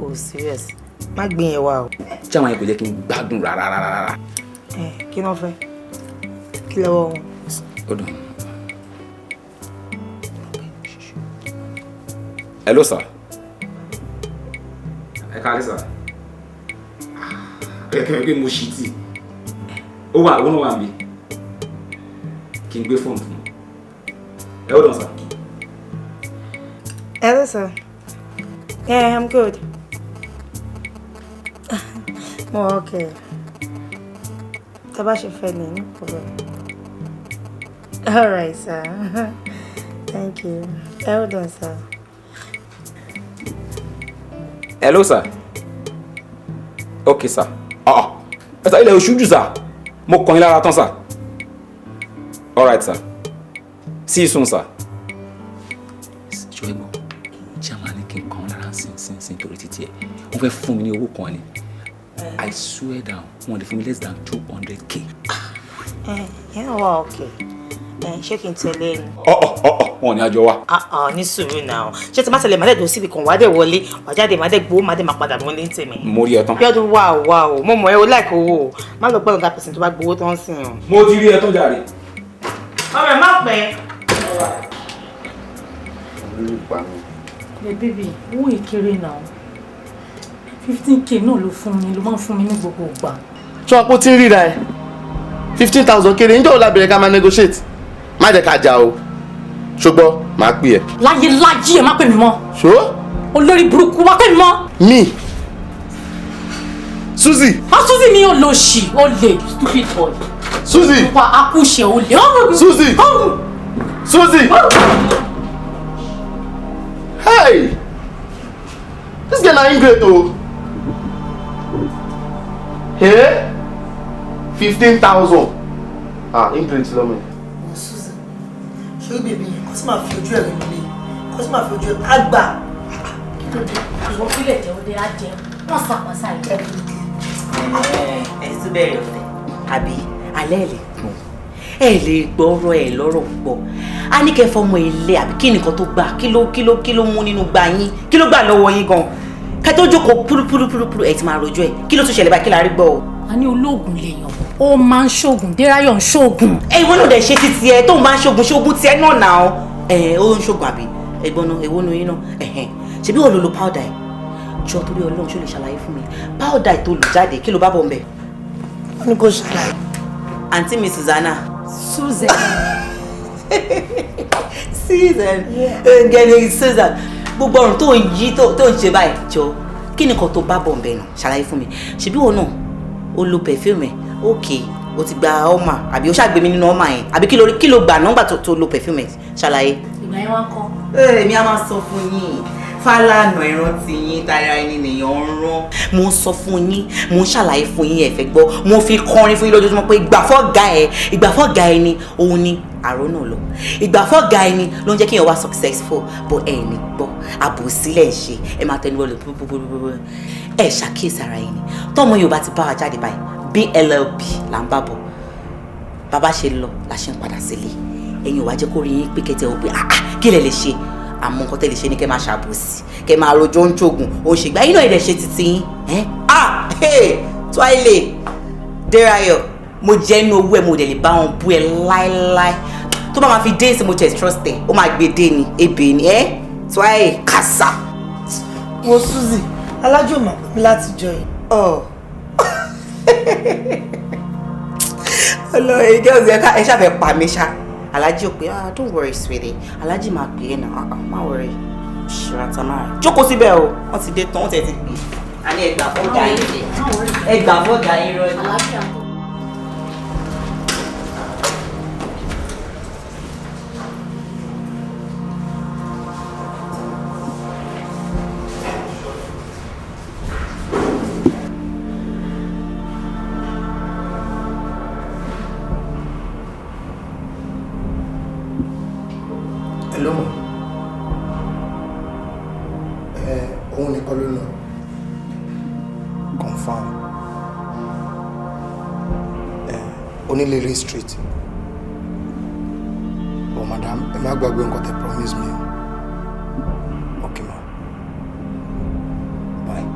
S5: Oh serious, má gbé yẹn wá o.
S17: Tí àwọn yẹn kò jẹ́ kí n gbádùn rárá.
S5: Kí ló fẹ́? Kí lọ́wọ́ wọn?
S17: Ó dùn. Hello sir. Ẹ káalẹ́ sir. Kẹ̀kẹ́ pé mo ṣì tì. Ó wà mí. Kí n gbé fóònù fún un. Ẹ ó dùn sir.
S5: Hello, sir. Yeah, I'm good. Oh, okay. Tabashi Feli, no problem. All right, sir. Thank you. Well done, sir.
S17: Hello, sir. Okay, sir. Ẹ sáré ilẹ̀ oṣù jù, sir. mo kàn yín lára tán sir. All right sir. See you soon sir. ṣùgbọ́n chairman ní kí n kàn lára sin torí títí ẹ̀ wọ́n fẹ́ fún mi ní owó kan ni I swear down wọ́n lè fún mi less than 200k.
S5: Yẹn wà okay. Ṣé kí n tẹ̀lé ni?
S17: Wọn ni àjọ wa.
S5: Ní sùúrù náà. Ṣé tí má tẹ̀lé màdẹ́ dùn síbi kan wá dé wọlé, wà jáde màdẹ́ gbowó màdẹ́ máa padà mọ́ ní tèmi.
S17: Mo rí ẹ tán.
S5: Bíọ́dún wà o, mo mọ̀ ẹ́ o láìkó owó o. Má lọ gbọ́dọ̀ 100% tó bá gbowó tó ń sìn o.
S17: Mo ti rí ẹ tán jàre.
S5: Ọ̀rẹ́ má pẹ́.
S13: Bébí, owó ìkéré náà. 15k náà ló fún mi, ló máa ń fún mi ní gbogbo ìgbà.
S18: Ṣé ọ̀pọ̀ tí ń ríra ẹ̀? 15,000 kéré, ǹjẹ́ ò lábẹ̀rẹ̀ ká máa negotiate? Má jẹ́ ká jà o. Ṣùgbọ́n máa pè ẹ́.
S13: Láyé ẹ má pè mí mọ́.
S18: Ṣó?
S13: Olórí burúkú má pè mí mọ́.
S18: Mi. Suzy.
S13: Suzy ni olóṣì, olè, stupid boy.
S18: Suzy.
S13: Wà á kú ṣe olè.
S18: Suzy. Suzy. Hey! This girl na ingrate o. Hey? 15,000. Ingrate lọ́mọ.
S12: Suzy, ṣé o bèbí kó tí máa fi ojú ẹ̀rí nílé? Kó tí máa fi ojú ẹ̀rí àgbà.
S13: Ìwọ fílẹ̀ jẹ́ òde á jẹ, wọ́n sàpàṣà ìjẹ́ burúkú.
S1: Ẹ tún bẹ̀rẹ̀ ọ̀fẹ́ àbí alẹ́ ẹ̀ lè gbọ́rọ̀ ẹ̀ lọ́rọ̀ pọ̀ a ní kẹ́ fọmọ ilé àbí kí nìkan tó gbà kí ló mú nínú gbà yín kí ló gbà lọ́wọ́ yín gan kẹ́ tó jókòó púrúpúrúpúrú ẹ̀ ti máa rojọ́ ẹ̀ kí ló tún ṣẹlẹ̀ báyìí kí la rí gbọ́ o.
S13: A ní olóògùn lèèyàn ó máa ń ṣoògùn Dérayọ̀ ń ṣoògùn.
S1: Ìwọ náà dẹ̀ ṣe ti tiẹ̀ tóun bá ń ṣoògùn tiẹ̀ náà nà ọ́ ó ń ṣoògùn àbí ẹ̀gbọ́n náà èwo nu yín náà ṣebí wọ́n lo powder ẹ̀ jọ torí Ọlọ́run ṣó lè ṣàlàyé fún mi powder tó lù jáde kí ló bá bọ̀ ń bẹ̀.
S12: Wọ́n ní kó ṣàlàyé.
S1: Àǹtí mi Susanna.
S13: Susan.
S1: Susan gbogbo ọrùn tó ń yí tó ń ṣe báyìí jọ kí ni kan tó bá bọ̀ ń bẹ̀ nù ṣàlàyé fún mi ṣebí wọn náà o lo perfume ẹ̀ okay o ti gba ọmọ àbí o ṣàgbé mi nínú ọmọ yẹn àbí kí ló gbà nọ́mbà tó lo perfume ẹ̀ ṣàlàyé.
S13: Ìgbà yẹn wá kọ́.
S1: Èmi á máa sọ fún yín Fálànà ìrántí yín tara ẹni nìyàn ń rán mo ń sọ fún yín mo ń ṣàlàyé fún yín ẹ fẹ́ gbọ́ mo fi kọrin fún yín lójoojúmọ́ pé ìgbàfọ́gà ẹ ni òun ni àrò náà lọ ìgbàfọ́gà ẹ ni ló ń jẹ́ kí èèyàn wá successful but ẹ ní gbọ́ àbòsílẹ̀ ń ṣe ẹ máa tẹnu wọlé púpúpúpú ẹ ṣàkíyèsí ara yín ni tọ́mọ Yorùbá ti bá wa jáde báyìí BLLB là ń bá bọ̀ bàbá ṣe lọ la ṣe ń padà sílé ẹ̀yin ò wá jẹ́ kó rí yín pé kẹ́tẹ́ ò pé kí lẹ lè ṣe àmọ́ nǹkan tẹ́lẹ̀ ṣe ni kẹ́ máa ṣàbòsí kẹ́ máa rojọ́ ń ṣoògùn ó ń ṣègbà iná ẹ̀dẹ̀ ṣe títí yín Twaile Dérayọ̀ mo jẹ́ inú owó ẹ̀ mo dẹ̀ lè bá wọn bú ẹ láéláé tó bá máa fi dé sí mo tẹ̀ trust ẹ̀ ó máa gbé dé ni ebè ni Twaile kàṣà.
S12: Wo Suzy alájò mà pé mi láti jọ yìí.
S1: Ọlọ́run girls ẹ ṣàfẹ́ pa mí ṣá. Alhaji ò pé don't worry sweetie Alhaji máa pè é náà má worry ṣìràtà máa rẹ̀ jókòó síbẹ̀ o wọ́n ti dé tán wọ́n ti pè é a ní ẹgbàá fọ́gà yín rẹ̀ ẹgbàá fọ́gà yín rẹ̀.
S7: Hello ma. Òun nìkan ló lọ. Confirm. Onílérè street. Oh madam, ẹ má gbàgbé nǹkan tẹ́ promise me. Okay ma. Bye.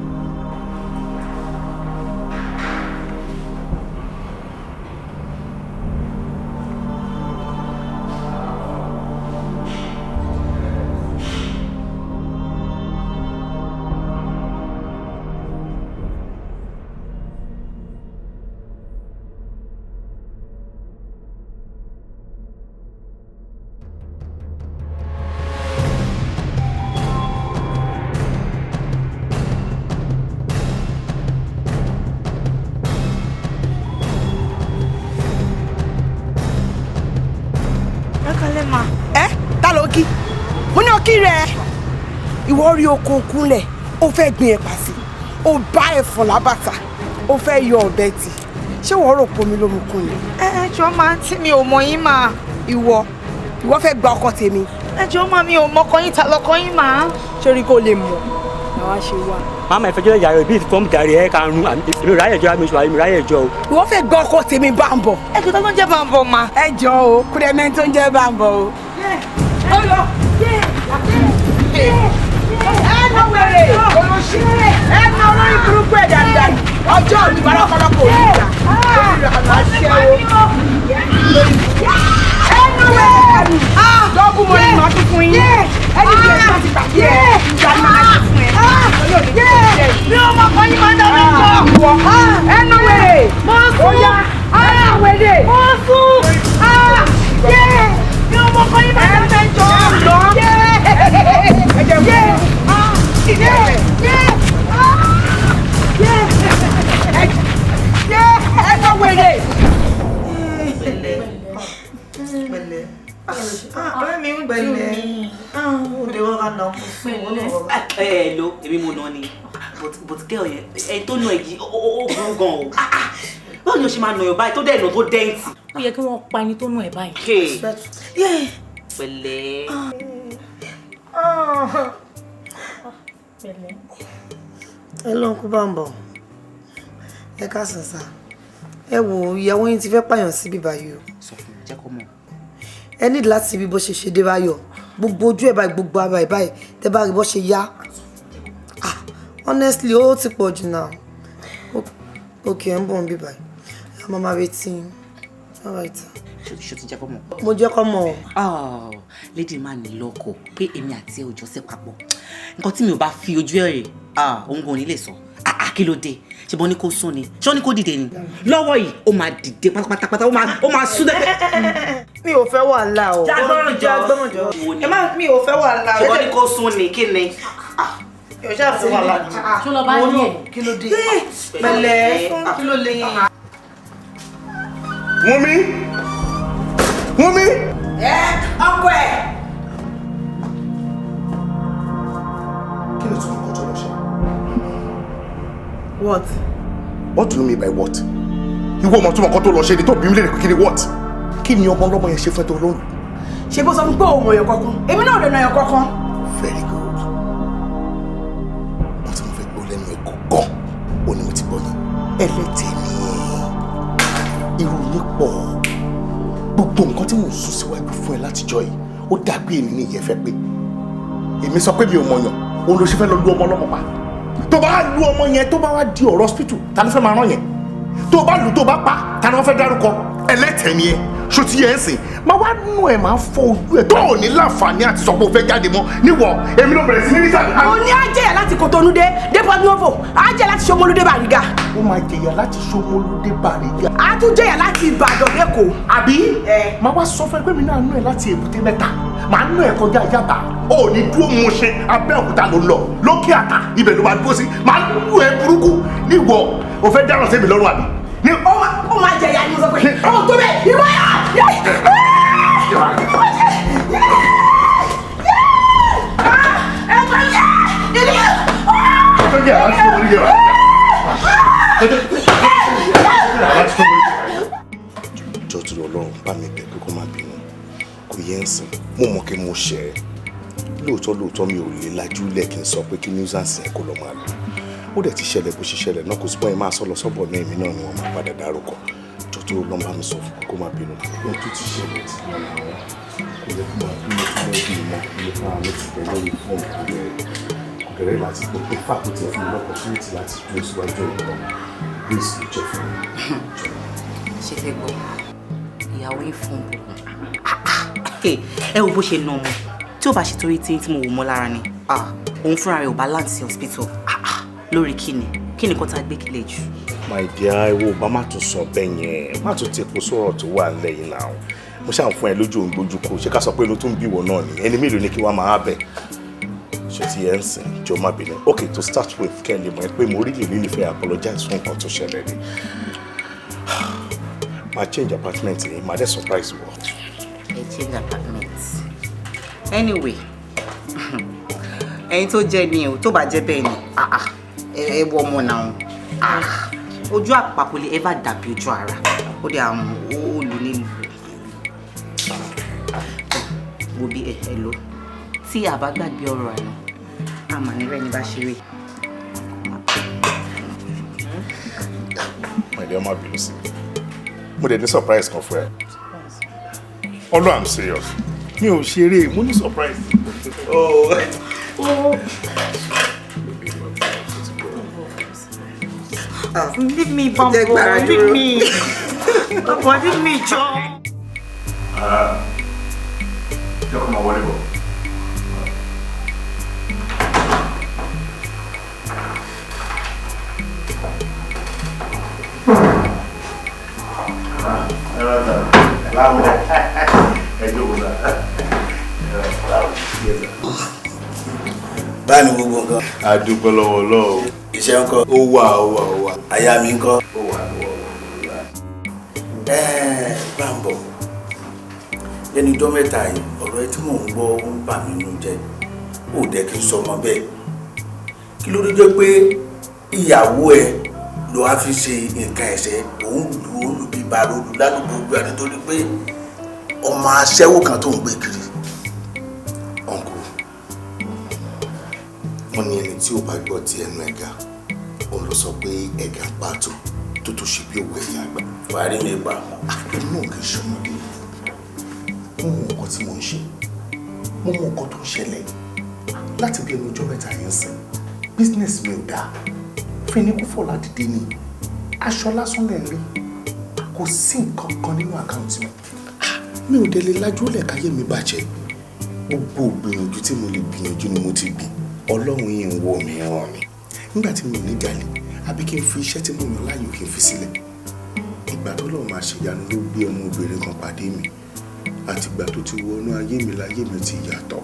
S11: Ìwọ rí oko kúnlẹ̀ ó fẹ́ gbin ẹ̀pà sí ó bá ẹ̀fọ̀n lábàtà ó fẹ́ yọ ọ̀bẹ tì ṣé wọ́n rò pé omi ló mú kún ni.
S5: ẹ jọ máa tí mi ò mọ yín máa.
S11: ìwọ fẹ́ gba ọkọ tèmi.
S5: ẹ jọ máa mi ò mọkọ yín ta lọkọ yín máa.
S11: sórí kó lè mọ̀ làwa ṣe wá.
S19: màmá ìfẹjọ́ ìyá rẹ̀ bí ìfọ́n gàrí ẹ̀ karùn-ún èmi ráyè jọ àmì ìṣòwò èmi ráyè jọ o.
S11: ìwọ fẹ́ gba ọkọ tèmi Bámbọ̀.
S5: ẹ jọ tó ń jẹ́ Bámbọ̀ ma.
S11: ẹ jọ o kúrẹ́ mẹ́rin tó ń jẹ́ Bámbọ̀ o.
S5: ó lọ.
S11: ẹnu wèrè olóṣì ẹnu olórí burúkú ẹ̀ dáadáa ọjọ́ òní balabala kò ní ìgbà ẹnu wèrè dọ́gùn mọ́ ni màá tún fún yín ẹni tí ẹ bá ti gbàgbé ẹ ìgbà ni màá tún fún ẹ olóòní kò jẹ bí ó mọ kọ́ yín máa ń dáná jọ ẹnu wèrè mọ́ sún ara wèrè mọ́ sún bí ó mọ kọ́ yín máa ń dáná jọ lọ ẹ̀jẹ̀ mú wèrè.
S5: Pẹ̀lẹ́. Ọ̀rẹ́ mi ń pẹ̀lẹ́. Òde rọra nà pẹ̀lẹ́.
S1: Lo èmi mo nà ni but girl yẹn ẹni tó nà ẹ yìí ó burú gan o. Báwo ni o ṣe máa nà ẹ báyìí tó dẹ̀ nà tó dẹ́ǹtì?
S13: Ó yẹ kí wọ́n pa ẹni tó nà ẹ báyìí.
S1: Pẹ̀lẹ́.
S13: Pẹ̀lẹ́.
S12: Ẹ lọ kú Bámbọ̀. Ẹ káàsán sá. Ẹ wò ìyàwó yín ti fẹ́ pààyàn síbí báyìí o.
S1: Sọ fún mi, jẹ́ kó mọ̀.
S12: Ẹ ní láti ibi bó ṣe ṣe dé báyọ̀. Gbogbo ojú ẹ̀ báyìí gbogbo ara ẹ̀ báyìí tẹ́ bá rí bó ṣe yá. Honestly, ó ti pọ̀ jù náà. Okay, ẹ̀ ń bọ̀ ń bí báyìí. Ẹ máa máa retí. All right.
S1: Ṣo ti jẹ́ kó mọ̀?
S12: Mo jẹ́ kó mọ̀.
S1: Lady máa ní lọ́kọ̀ pé èmi àti ẹ ò jọ ṣe papọ̀. Nǹkan tí mi ò bá fi ojú ẹ̀ rè, òun kò ní lè sọ. Kí ló dé? Ṣé bọ́ ní kó sún ni? Ṣé ó ní kó dìde ni? Lọ́wọ́ yìí, ó máa dìde pátápátá, ó máa sún dẹ́gbẹ́.
S12: Mi ò fẹ́ wàhálà o.
S1: Jágbọ́njọ́.
S12: Mi ò fẹ́ wàhálà o.
S1: Ṣé bọ́ ní kó sún ni? Kí ni?
S12: Yóò ṣáà fẹ́ wàhálà ni.
S13: Ṣó lọ bá yín ẹ̀?
S12: Kí ló dé? Pẹ̀lẹ́, kí ló lè yín?
S18: Wúnmi!
S11: Ọkọ ẹ̀.
S6: Kí ló tún kọjọ lọ ṣe?
S12: What?
S6: What do you mean by what? Ìwọ ọmọ tó mọ̀ kọ́ tó lọ ṣe ni tó bí mi lè kí ni what? Kí ni ọmọ ọlọ́mọ yẹn ṣe fẹ́ tó lóhùn?
S11: Ṣé bó sọ fún pé òun ọ̀yọ̀ kankan? Èmi náà ò lè nà ọ̀yọ̀ kankan.
S6: Very good. Wọ́n ti mú fẹ́ gbọ́ lẹ́nu ẹ̀ gọ̀gán. Ó ní mo ti gbọ́ yín. Ẹlẹ́tẹ̀ ni irú yín pọ̀. Gbogbo nǹkan tí mò ń sún síwájú fún ẹ látijọ́ yìí, ó dàgbé èmi ní ìyẹn fẹ́ pé. Èmi sọ pé mi ò mọ̀yàn, òun ló ṣe fẹ́ lọ lu ọmọ ọlọ́mọ pa. Tó bá lu ọmọ yẹn tó bá wá di ọ̀rọ̀ hospital, ta ló fẹ́ máa rán yẹn? Tó bá lù tó bá pa, ta ni wọ́n fẹ́ dárúkọ? Ẹlẹ́tẹ̀ ni ẹ, ṣó ti yẹ ẹ́ sìn? Máa wá nù ẹ̀ máa fọ ojú ẹ̀ tó ò ní láǹfààní àti sọ pé o fẹ́ jáde mọ́. Níwọ̀, èmi ló bẹ̀rẹ̀ sí ní rí sàbí.
S11: O ní àjẹyà láti Kòtónú dé Port Novo, àjẹyà láti Ṣómólú dé Bàrígà.
S6: Ó máa jẹyà láti Ṣómólú dé Bàrígà.
S11: A tún jẹyà láti Ìbàdàn dẹ́kọ̀ọ́.
S6: Àbí? Máa wá sọ fún ẹ pé mi náà nù ẹ láti Èbúté Mẹ́ta. Màá nù ẹ kọjá Yábà. O ò ní dúró Mùṣín, Abẹ́òkúta ló lọ. Lókè Àtà, ibẹ̀ ló máa dúró sí. Màá nù ẹ burúkú. Níwọ̀, o fẹ́ dáràn sí mi lọ́rùn àbí?
S11: Ó máa jẹyà ní sọ pé ó tó bẹ́ẹ̀ ìwọ yà.
S6: Jọ tó lọ lọ́rùn bá mi bẹ̀ pé kó má bínú. Kò yẹ ń sìn, mo mọ̀ kí mo ṣẹ̀ ẹ́. Lóòótọ́ mi ò lè lajú lẹ̀ kí n sọ pé kí nuisance yẹn kó lọ máa lò. Ó dẹ̀ ti ṣẹlẹ̀ bó ṣe ṣẹlẹ̀ náà kò sí bọ́ọ̀ ẹ máa sọ lọ sọ́bọ̀ náà èmi náà ni wọ́n máa padà dárúkọ. Jọ tó lọ bá mi sọ fún kó má bínú. Ohun tó ti ṣẹlẹ̀ ti lọ làwọn kò lè fún wa bí mo ti lọ bí mo ilé fún àwọn ti tẹ̀ lórí fóònù kò gẹ̀rẹ́ láti pé pé fàkótì fún mi lọ́pọ̀tunity láti dúró síwájú ìtọ́ grace ló jẹ́ fún mi.
S1: Ṣé fẹ́ gbọ́ ìyàwó yìí fún un? Ẹ wo bó ṣe nà ọmọ tí ò bá ṣe torí tí mo wò mọ́ lára ni òun fúnra rẹ̀ ò bá láǹtì hospital lórí kíni kan tá a gbé kílẹ̀ jù.
S6: My dear, ìwọ bá má tún sọ bẹ́ẹ̀ yẹn má tún ti kó sọ̀rọ̀ tó wà lẹ́yìn náà mo ṣáà ń fún ẹ lójú òun gbójú kó ṣé ká sọ pé inú tó ń bí ìwọ náà ni ẹni mélòó ni kí wọ́n máa bẹ̀ ṣe ti ẹ̀ ń sìn jọ má bínú. Okay, to start with kẹ́ ẹ lè mọ̀ ẹ́ pé mo really fẹ́ apologize fún nǹkan tó ṣẹlẹ̀ ni máa change apartment yìí máa dẹ̀ surprise wọ.
S1: Ẹ change apartment anyway ẹyin tó jẹ ni o tó bá jẹ bẹ́ẹ̀ ni ẹ wọ ọmọ náà
S5: ojú àpá kò lè ever dàbí ojú ara ó dé àwọn olù nínú wo bí ẹ lọ tí a bá gbàgbé ọ̀rọ̀ àná a mà ní rẹ́ni bá ṣeré.
S6: My dear, má bínú sí mi. Mo dẹ̀ ní surprise kan fún ẹ. Although I'm serious. Mi ò ṣeré, mo ní surprise. Oh.
S5: Leave me, Bumbo. Leave me. Bumbo, leave me, Joe.
S6: Jẹ́ kó máa wọlé bọ̀.
S7: Báyìí ni gbogbo nǹkan.
S6: A dúpẹ́ lọ́wọ́ Ọlọ́run.
S7: Iṣẹ́ ńkọ́.
S6: Ó wà.
S7: Aya mi ńkọ́.
S6: Ó wà.
S7: Bámbọ̀. Lẹ́nu ọjọ́ mẹ́ta yìí, ọ̀rọ̀ ẹ tí mò ń gbọ́ ń bà mí nínú jẹ́. Ó dẹ̀ kí n sọ ọmọ bẹ́ẹ̀. Kí ló dé jẹ́ pé ìyàwó ẹ ló wá fi ṣe nǹkan ẹ̀ṣẹ̀ òun lù bí bàrò lù ládùúgbò gbà nítorí pé ọmọ aṣẹ́wó kan tó ń gbé kiri.
S6: Uncle, wọ́n ní ẹni tí ó bá gbọ́ ti ẹnu ẹ̀gà òun ló sọ pé ẹ̀gà pàtó tó tó ṣe bí òwò ẹ̀yìn àgbà.
S7: Wàá rí mi pa.
S6: Èmi náà kì í ṣọmọdé. Mo mọ nǹkan tí mo ń ṣe. Mo mọ nǹkan tó ń ṣẹlẹ̀. Láti bí ẹnu ọjọ́ mẹ́ta yẹn sìn, business mi ò dáa. Fínikú fọ̀lá dìde ni. Aṣọ lásán lẹ̀ ń rí. Kò sí nǹkan kan nínú àkáǹtì mi. Mi ò délé lájú lẹ̀ káyé mi bàjẹ́. Gbogbo gbìyànjú tí mo lè gbìyànjú ni mo ti gbìn. Ọlọ́run yìí ń wo mi ràn mí. Nígbà tí mi ò ní jalè, àbí kí n fi iṣẹ́ tí mo yàn láàyò kí n fi sílẹ̀. Ìgbà tó lọ́ọ́ máa ṣe ìyanu ló gbé ọmọ obìnrin kan pàdé mi. Àti ìgbà tó ti wọnú ayé mi láyé mi ti yàtọ̀.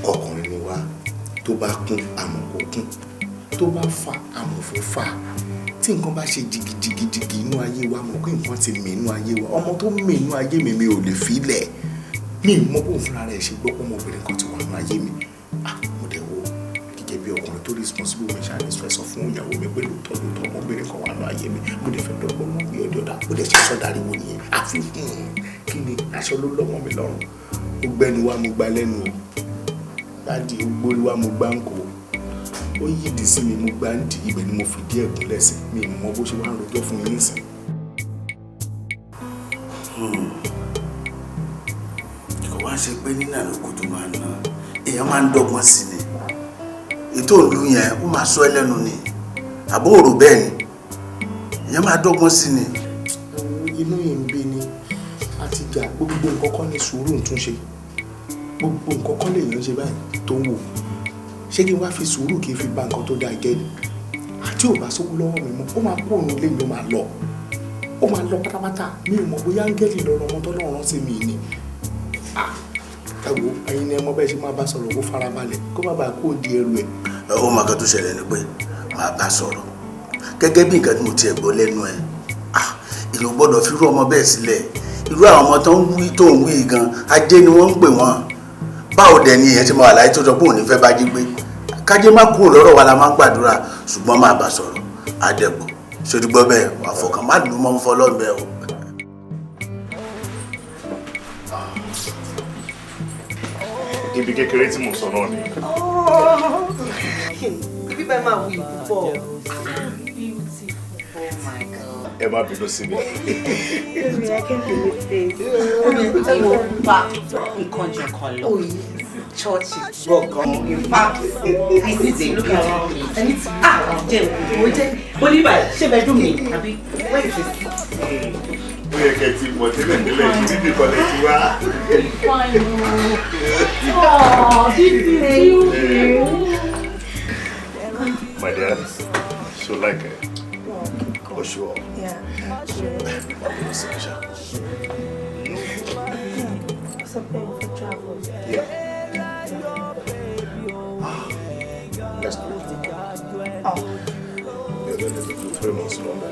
S6: Ọkùnrin ni wá, tó bá kún àmọ́ kò kún, tó bá fà àmọ́ fò fà. Tí nǹkan bá ṣe jìgìjìgìjìgì inú ayé wa mọ̀ pé nǹkan ti mì inú ayé wa. Ọmọ tó mì inú ayé mi ò lè fi lẹ̀. Mi ò mọ bóun fúnra rẹ̀ ṣe gbọ́ pé ọmọbìnrin kan ti wà nínú ayé mi. Mo dẹ̀ wo gẹ́gẹ́ bí ọkùnrin tó responsible mi ṣáà ní fẹ́ sọ fún ìyàwó mi pé lóòótọ́ ọmọbìnrin kan wà nínú ayé mi. Mo dẹ̀ fẹ́ dọ́gbọ́n mọ́ bí ọjọ́ dá. Mo dẹ̀ ṣe sọ́dáríwó nìyẹn. Àfi kí ni aṣọ ló lọ́mọ mi lọ́rùn. Ó gbẹ́nu wá mo gbá lẹ́nu o. Láti gbórí wá mo gbá ń kó. Ó yídì sí mi mo gbá ń dì ibẹ̀ ni mo fìdí ẹ̀gún lẹ́sìn. Mi ò mọ bó ṣe wá ń rojọ́ fún mi nísìn.
S7: Kò wá ṣe pé nínà lóko tó máa ná. Èèyàn máa ń dọ́gbọ́n sí ni. Ètò òlu yẹn ó máa sọ ẹlẹ́nu ni. Àbó òrò bẹ́ẹ̀ ni. Èèyàn máa dọ́gbọ́n sí ni.
S6: Inú yìí ń bí ni àti jà gbogbo nǹkan kan ní sùúrù ń túnṣe. Gbogbo nǹkan kan lè yàn ṣe báyìí tó ń wò. Ṣé kí n wá fi sùúrù kí n fi bà nǹkan tó dáa jẹ́ ni? Àti ò bá sówó lọ́wọ́ mi mọ́, ó máa kó òun lé mi ó máa lọ. Ó máa lọ pátápátá. Mi ò mọ̀ bóyá áńgẹ́lì lọ́rọ̀ ọmọ tó lọ́rọ̀ sí mi ni. Ẹ wo ẹ̀yin ni ẹ mọ̀ bẹ́ẹ̀ ṣe máa bá sọ̀rọ̀ kó farabalẹ̀ kó má bàa kó di ẹrù ẹ̀.
S7: Ó máa kan tó ṣẹlẹ̀ ni pé màá bá sọ̀rọ̀. Gẹ́gẹ́ bí nǹkan tí mo tiẹ̀ gbọ́ lẹ́nu ẹ̀. Ìlú gbọ́dọ̀ fi irú ọmọ bẹ́ẹ̀ sílẹ̀. Irú àwọn ọmọ tó ń wí gan ajé ni wọ́n ń pè wọ́n. Báwo dẹ̀ ni èèyàn ti máa wà láyé tó sọ pé òun ní fẹ́ bá jí gbé. Kájé má kúrò lọ́rọ̀ wa la máa ń gbàdúrà ṣùgbọ́n máa bá sọ̀rọ̀. Adẹ́gbò ṣòdìgbọ́ bẹ́ẹ̀ wà fọkàn má dùn mọ́ fọlọ́run bẹ́ẹ̀ o.
S6: Ibi kékeré tí mo sọ náà ni.
S12: Ibi bẹ́ẹ̀ máa wù púpọ̀.
S6: Ẹ má bínú sí mi.
S5: I can't believe this. In fact, nǹkan jẹ kan lọ. Church gbọ̀ngàn. In fact, this is a look at me. I need to jẹ́ Oliver, ṣé bedroom mi? Àbí where is this?
S6: Ó yẹ kẹ́ ti mọ̀ tẹ́lẹ̀ tẹ́lẹ̀ yìí níbi ìkọlẹ̀ ti wá. My dear, so like it. For sure.
S12: Yeah. Something for travel.
S6: Yeah. Let's do it.
S12: Oh.
S6: Yeah, let's do 3 months longer.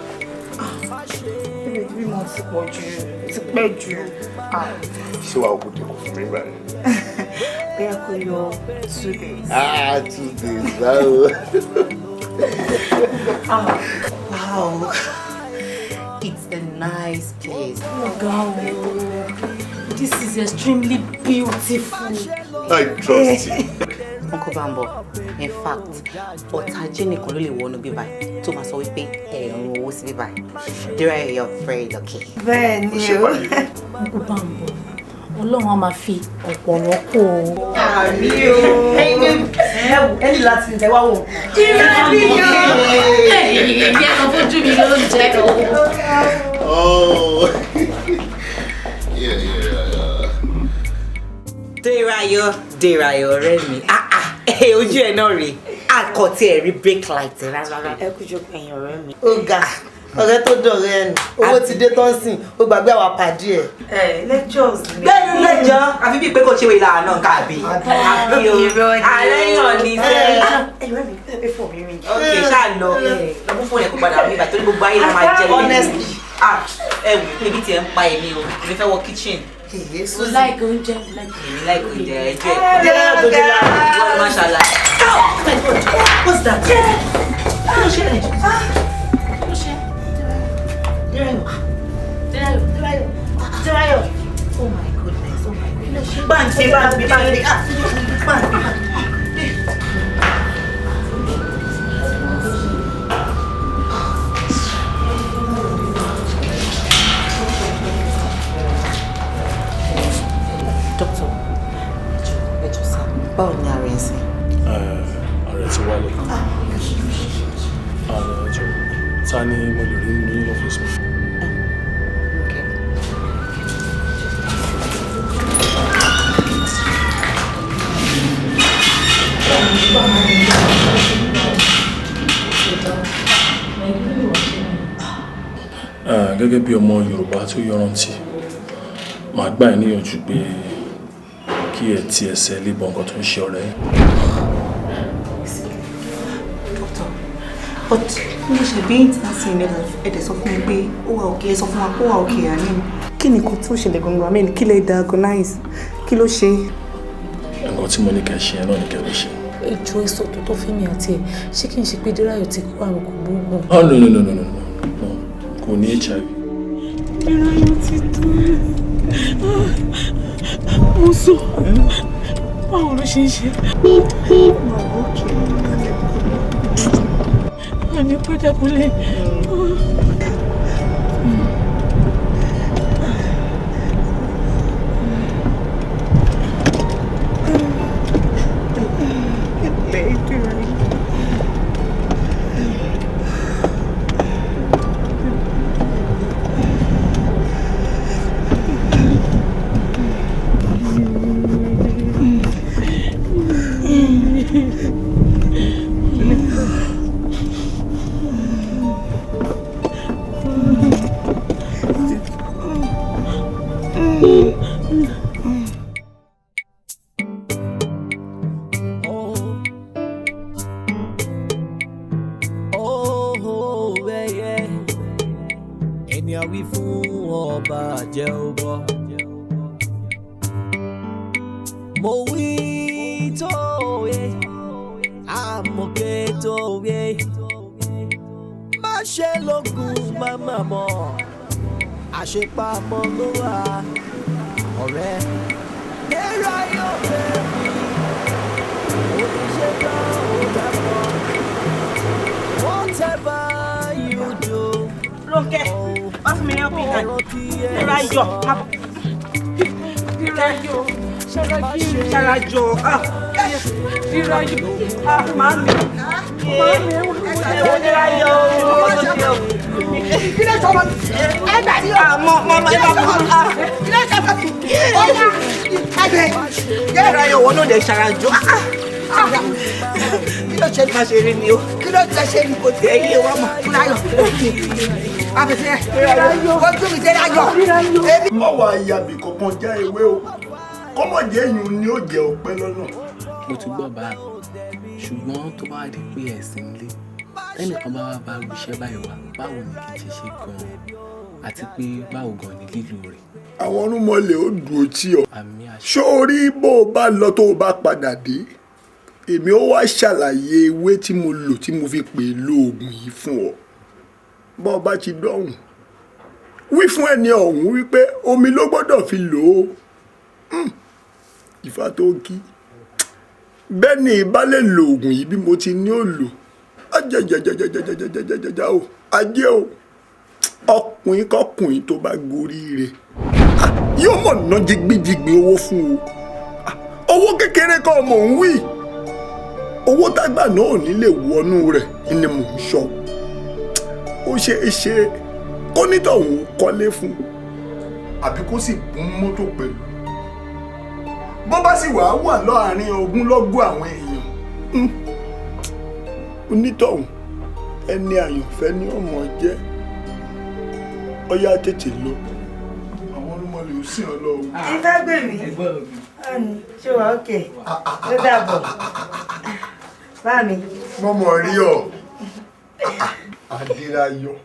S12: Maybe 3 months pọ̀ jù. Ti pẹ́ jù.
S6: Ṣé wàá kú dé kò fún mi gbà yẹn?
S12: Bóyá kò yọ 2 days.
S6: 2 days. Báwo?
S5: Wow. It's a nice place.
S2: Wow. This is extremely beautiful.
S18: I trust you.
S5: Uncle Bambo, in fact, ọ̀tá nìkan ló lè wọnú bíbá tó máa sọ wípé ẹ̀rùn owó sí bíbá. Dere, you're very lucky.
S12: Bẹ́ẹ̀ni o.
S13: Uncle Bambo, Ọlọ́run á máa fi ọ̀pọ̀ rọ́pò.
S12: Àmín o. Ẹni láti ǹjẹ́ wá wò.
S13: Ìyẹn kan fojú mi ló ń jẹ́ o.
S18: Oh. Yeah.
S5: Derayo ọ̀rẹ́ mi. Ojú ẹ̀ náà rèé. Àkọ́tí ẹ̀ rí brake light rárá.
S12: Ẹ kú jókòó ẹ̀yin ọ̀rẹ́ mi. Ó ga ọ̀rẹ́ tó dọ̀rẹ́ ẹnu owó ti dé tán sìn ó gbàgbé àwa pàdé ẹ̀. Lectures ni.
S5: Bẹ́ẹ̀ni lẹ́jọ́ àfi bíi pé kò ṣe wé ìlànà náà káàbí. Àbí o ààrẹ yàn ní sẹ́yìn.
S12: Ẹ̀rọ mi fẹ́ fọ́ mi rìn.
S5: Ok ṣáà lọ mú fóònù ẹ̀ kó padà wá nígbà tó ní gbogbo ayé la máa jẹ lẹ́yìn. Honestly. Ẹ wò pé ibi tí ẹ ń pa èmi o èmi fẹ́ wọ kitchen.
S13: Mo like oúnjẹ.
S5: Èmi like oúnjẹ ẹjọ́ ẹ̀ tó dé lára wọ́n máa ṣàlàyé.
S12: What's that? Kí ló ṣe rẹ̀? Derayo. Oh my goodness. Báńkì.
S5: Doctor, ẹjọ́ sá, báwo ni ara ẹ̀ sìn?
S16: Ààrẹ ti wálé. Ààrẹ ẹjọ́, ta ni mo lè rí ní ọ́fíìsì mi? Gẹ́gẹ́ bí ọmọ Yorùbá tó yọrántí, màá gbà ẹ́ níyànjú pé kí ẹ ti ẹsẹ̀ lé bọ nǹkan tó ń ṣe ọ̀rẹ́ yín.
S5: Doctor, but mo ṣe bí ìtàsí ẹ̀dẹ̀ sọ fún mi pé ó wà òkè ẹ sọ fún wa pé ó wà òkè àní.
S9: Kí ni nǹkan tó ṣẹlẹ̀ gangan? I mean, kí lè diagnose? Kí ló ṣe?
S16: Nǹkan tí mo ní kẹ́ ṣe ẹ náà ní kẹ́ lọ ṣe.
S2: Ètò èso tó fẹ́ mi àti ẹ̀ ṣé kí n ṣe pé Derayo ti kó àrùn kò gbóògùn?
S16: Oh no. Kò ní HIV.
S9: Derayo ti tó. Mo sọ. Báwo ló ṣe ń ṣe? Àní pẹ́jà kúlẹ̀.
S3: Àṣepamọ́ ló wà ọ̀rẹ́. Derayo baby, oníṣẹ́ náà ó dàpọ̀. Whatever you do.
S1: Ronke, wá fún mi ní ọ̀pìn náà. Derayo, Derayo, Ṣarajọ, Derayo, màámi, Derayo,
S11: Ilé ìjọba ẹgbẹ́ ni o.
S1: Mama, ẹ bá bọ̀.
S11: Ilé ìjọba ọ̀yà ẹgbẹ́.
S1: Derayo wọn ló dé Ṣarajọ. Kí ló ṣe máa ṣe rí ni o?
S11: Kí ló ṣe ṣe ni kò tẹ̀ ẹ́ yé wa mọ̀? Derayo, abẹ́sẹ̀ ojú mi Derayo.
S6: Má wàá yàbí kankan já ewé o. Kọ́mọ̀jẹ́ yìí ni ó jẹ ọpẹ́ lọ́nà.
S17: Mo ti gbọ́ bá mi, ṣùgbọ́n tó bá di pé ẹ̀sìn ilé, ẹnìkan bá wá bá iṣẹ́ báyìí wá, báwo ni kì í ṣe ṣe gan-an àti pé báwo gan-an ni lílo rẹ̀.
S6: Àwọn ọ̀rúnmọlẹ̀ ó dùn ó tí ọ. Ṣó o rí bó o bá lọ tó o bá padà dé?
S20: èmi ó wá ṣàlàyé ewé tí mo lò tí mo fi pè lóògùn yìí fún ọ bọ́ ọ bá ti dọ̀hùn wí fún ẹni ọ̀hún wípé omi ló gbọ́dọ̀ fi lò ó Ifá tó kí bẹ́ẹ̀ ni ìbá lè lo oògùn yìí bí mo ti ní ò lò ajajajajajajajajaja o ajé o ọkùnrin kọkùnrin tó bá gorí rẹ̀ yóò mọ̀ ná jigbíjigbí owó fún o owó kékeré kan mò ń wí owó tágbà náà ò ní lè wọnú rẹ̀ ni mò ń sọ ó ṣeé ṣe kó nítọ̀hún kọ́lé fún àbí kó sì gún mọ́tò pẹ̀lú bó bá sì wàá wà láàrin ogúnlọ́gọ̀ àwọn èèyàn onítọ̀hún ẹni àyànfẹ́ ní ọmọ jẹ́ ọyá tètè lọ àwọn olúmọlẹ̀ ò sìn ọ́ lọ́wọ́.
S5: Ifá gbè mí ṣé wàá òkè ló dàbọ̀ bá mi.
S20: mo mọ̀ rí ọ Adérayọ̀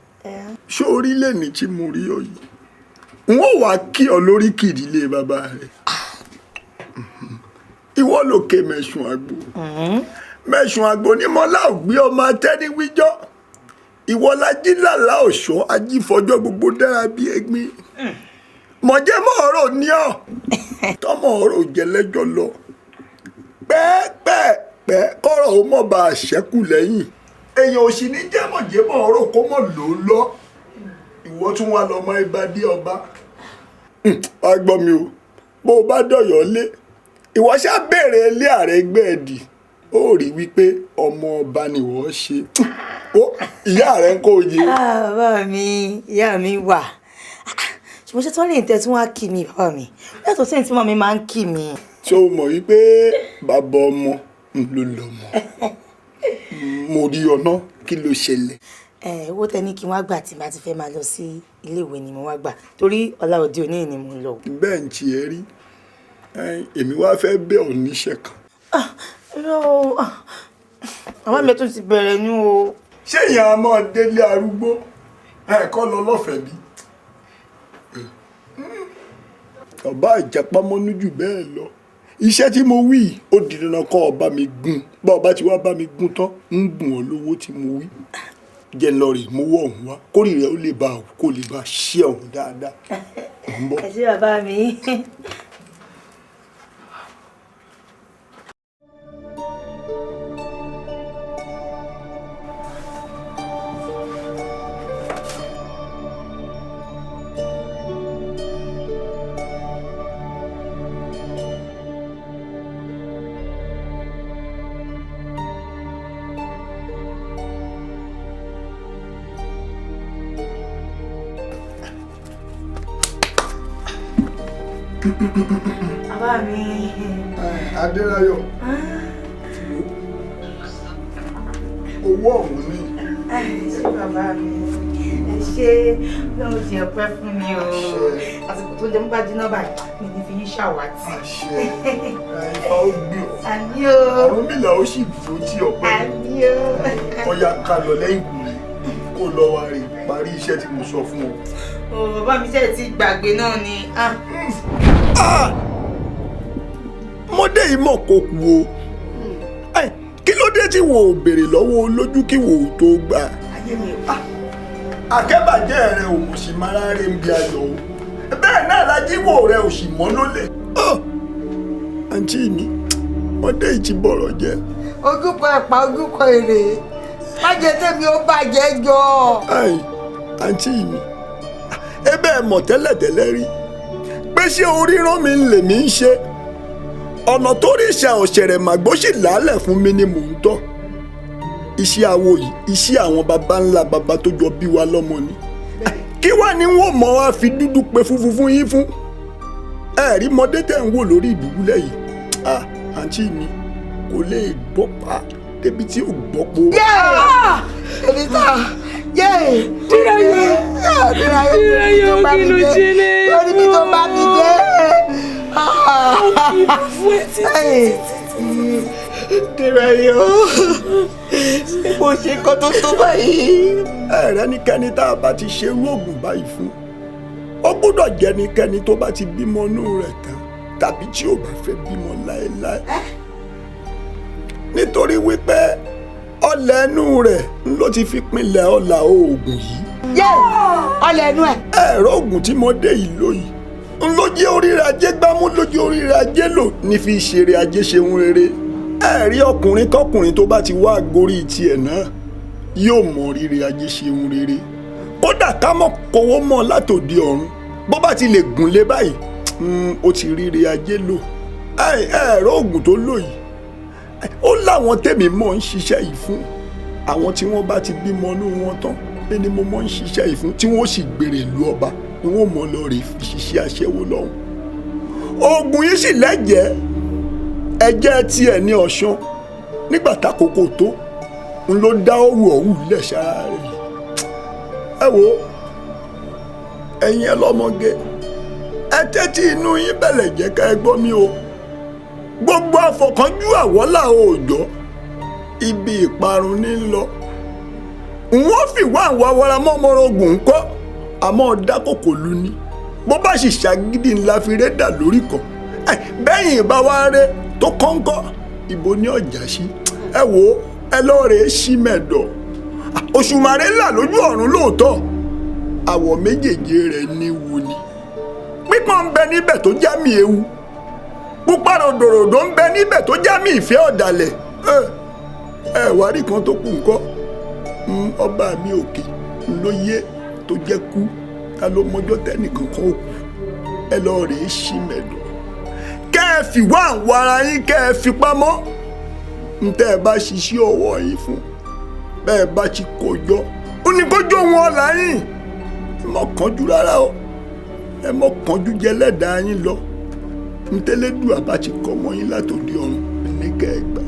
S20: ṣé orílẹ̀ ní tí mo rí ọ yìí n ó wàá kí ọ lórí kìdílé bàbá rẹ ìwọ lòkè mẹ̀sùn àgbo mẹ̀sùn àgbo ní mọ́lá ò gbé ọmọ atẹ́niwíjọ́ ìwọ lají làlá ọ̀ṣọ́ ajífọjọ́ gbogbo dára bí ẹgbin mọ̀jẹ́ mọ̀ọ́rọ̀ ní ọ tọmọ ọ̀rọ̀ jẹlẹ́jọ́ lọ pẹ́ẹ́pẹ́ẹ́pẹ́ kọ́rọ̀ ó mọ̀ bá a ṣẹ́kù lẹ́yìn èèyàn ò sì ní jẹ́ mọ̀jẹ́ mọ̀ọ́rọ̀ kó mọ̀ lò ó lọ ìwọ tún wà lọ́mọ ìbàdí ọba wá gbọ́ mi o bó o bá dọ̀yọ̀ lé ìwọ ṣá béèrè ilé ààrẹ ẹgbẹ́ ẹ̀dì ó rí wípé ọmọ ọba ni wọ́n ṣe ìyá rẹ̀ ń kó yé.
S5: bàbá mi ìyá mi wà ṣùgbọ́n ṣé tí wọ́n lè tẹ́ tí wọ́n á kí mi bàbá mi yàtọ̀ sí ní tí màmí máa ń kí mi.
S20: ṣé o mọ̀ wípé bàbá ọmọ ló lọ́mọ mo rí ọ̀nà kí ló ṣẹlẹ̀.
S5: owó tẹ ní kí wọ́n gbà tí bá ti fẹ́ máa lọ sí iléèwé ni mo wá gbà torí ọ̀la òde òní ni mo ń lọ.
S20: bẹ́ẹ̀ ń tiẹ̀ rí èmi wá fẹ́ bẹ̀ ọ́ níṣẹ́ kan.
S5: àwọn mi tún ti bẹ̀rẹ̀ ní o.
S20: ṣé ìyá a máa délé arúgbó ẹ̀kọ́ lọ lọ́fẹ̀ẹ́ bí? ọba ìjàpámọ́nú jù bẹ́ẹ̀ lọ iṣẹ́ tí mo wí ó di dandan kọ́ ọba mi gún bá ọba ti wá bá mi gún tán ń gùn ọ́ lówó tí mo wí jẹ́ lọ rè mówó ọ̀hún wá kórìí rẹ̀ ó lè bá kó lè bá ṣí ọ̀hún dáadáa.
S5: ẹ ṣé bàbá mi. Bàbá mi.
S20: Adérayọ̀. Owó ọ̀hún ni.
S5: Ṣé bàbá mi? Ẹ ṣé lóun ti ọpẹ́ fún mi o. Àsìkò tó jẹ́ ń bá jiná báyìí, mi ní fi yín ṣàwátì.
S20: Ifá ó gbé ọ.
S5: Àmì o.
S20: Àwọn mìlá ó sì dúró tí ọ̀pẹ.
S5: Àmì o.
S20: Ọya ká lọ lẹ́yìn kùnrin kó lọ wá rí parí iṣẹ́ tí mo sọ fún ọ.
S5: Bàbá mi ṣe ti gbàgbé náà ni.
S20: Mọ́dé yìí mọ̀ kó kú o kí ló dé tí wò ó béèrè lọ́wọ́ olójú kí wò ó tó gbà. Akẹ́bàjẹ́ rẹ ò mọ̀ sí mara rẹ̀ ń bí ayọ̀ o bẹ́ẹ̀ náà lajíwò rẹ ò sì mọ́ lólè. Àǹtí mi mọ́dé yìí ti bọ̀rọ̀ jẹ́.
S11: ojúkọ ẹ̀pà ojúkọ èrè má jẹ́ tèmi ó bàjẹ́ jọ.
S20: Àǹtí mi ẹ bẹ́ẹ̀ mọ̀ tẹ́lẹ̀tẹ́lẹ̀ rí pé ṣé oríran mi lèmi ń ṣe ọ̀nà tó rí ìṣẹ́ ọ̀ṣẹ̀rẹ̀ màgbó sì lálẹ̀ fún mi ni mò ń tọ́ iṣẹ́ awo yìí iṣẹ́ àwọn baba ńlá baba tó jọ bí wa lọ́mọ ni kí wá ni wọ́n mọ̀ wá fi dúdú pe funfun fún yín fún ẹ̀rí mọdé tẹ̀ ń wò lórí ìdùbúlẹ̀ yìí àǹtí mi kò lè gbọ́ pa débi tí ò gbọ́ po.
S11: èmi ta Dírayọ̀ kí ló ṣe lé lórí mi tó bá mi dé.
S20: Dírayọ̀ bó ṣe kọ́ tó tó báyìí. ẹ̀rẹ́ nìkẹ́ni tá a bá ti ṣe irú oògùn báyìí fún ó gbọ́dọ̀ jẹ́ nìkẹ́ni tó bá ti bímọ inú rẹ̀ tán tàbí tí ò bá fẹ́ bímọ láéláé. nítorí wípé ọlẹ̀ ẹnu rẹ̀ ló ti fi pinlẹ̀ ọlà oògùn yìí.
S11: yé ọlẹ̀ ẹnu ẹ̀.
S20: ẹ̀rọ oògùn tí mo dé yìí lóyìí ló jẹ́ oríire ajé gbámú ló jẹ́ oríire ajé lò ní fi ṣeré ajé ṣeun rere. ẹ̀rí ọkùnrin kọkùnrin tó bá ti wá gorí tiẹ̀ náà yóò mọ oríire ajé ṣeun rere. kódà ká mọ̀ kówó mọ́ látòdì ọ̀run bó bá ti lè gùn lé báyìí ó ti ríire ajé lò. ẹ̀rọ oògùn tó lò yìí ó láwọn tèmi mọ̀ ń ṣiṣẹ́ yìí fún àwọn tí wọ́n bá ti bímọ inú wọn tán ẹni mo mọ̀ ń ṣiṣẹ́ yìí fún tí wọ́n sì gbèrè ìlú ọba ni wọ́n mọ̀ lọ rè fi ṣiṣẹ́ aṣẹ́wó lọ́hùn. oògùn yìí sì lẹ́jẹ̀ẹ́ ẹ̀jẹ̀ tiẹ̀ ní ọ̀ṣun nígbà tákòókò tó ń ló dá òwú ọ̀hún lẹ̀ sára rẹ̀. ẹ wo ẹ̀yin ẹ lọ́mọge ẹ tẹ́tí inú yín bẹ̀lẹ̀ jẹ́ ká ẹ gbọ́ mi o. gbogbo àfọ̀kánjú àwọ́là òòjọ́ ibi ìparun ní lọ. wọ́n fi wá àwọn awaramọ́ ọmọrogùn ńkọ́ àmọ́ dákòkò lu ni bó bá sì ṣàgídí ńlá fi rédà lórí kan bẹ́yìn ìbá wa rẹ tó kọ́ńkọ́ ìbò ní ọjà sí. ẹ wo ẹ lọ́ọ̀rẹ́ sí mẹ́dọ̀ òṣùmàrè ńlá lójú ọ̀run lóòótọ́ àwọ̀ méjèèjì rẹ̀ ní wo ni pípọ́n ń bẹ níbẹ̀ tó já mi ewu pupa ròdòròdò ń bẹ níbẹ̀ tó já mi ìfẹ́ ọ̀dàlẹ̀ ẹ wá rí kan tó kù ńkọ́ ọba mi òkè ló yé tó jẹ́ kú ta ló mọjọ́ tẹ́nìkan kan ó kú ẹ lọ rèé sí mẹ́dọ̀ kẹ́ ẹ fi wá àwọn ara yín kẹ́ ẹ fi pamọ́ ntẹ́ ẹ bá ṣiṣẹ́ ọwọ́ yín fún bẹ́ẹ̀ bá ti kó jọ ó ní kó jó wọn láyìn ẹ mọ̀ kánjú rárá o ẹ mọ̀ kánjú jẹ lẹ́dàá yín lọ ntẹ́lẹ́dù àbá ti kọ́ mọ́ yín látòdì ọ̀run ní kẹ́ ẹ gbà.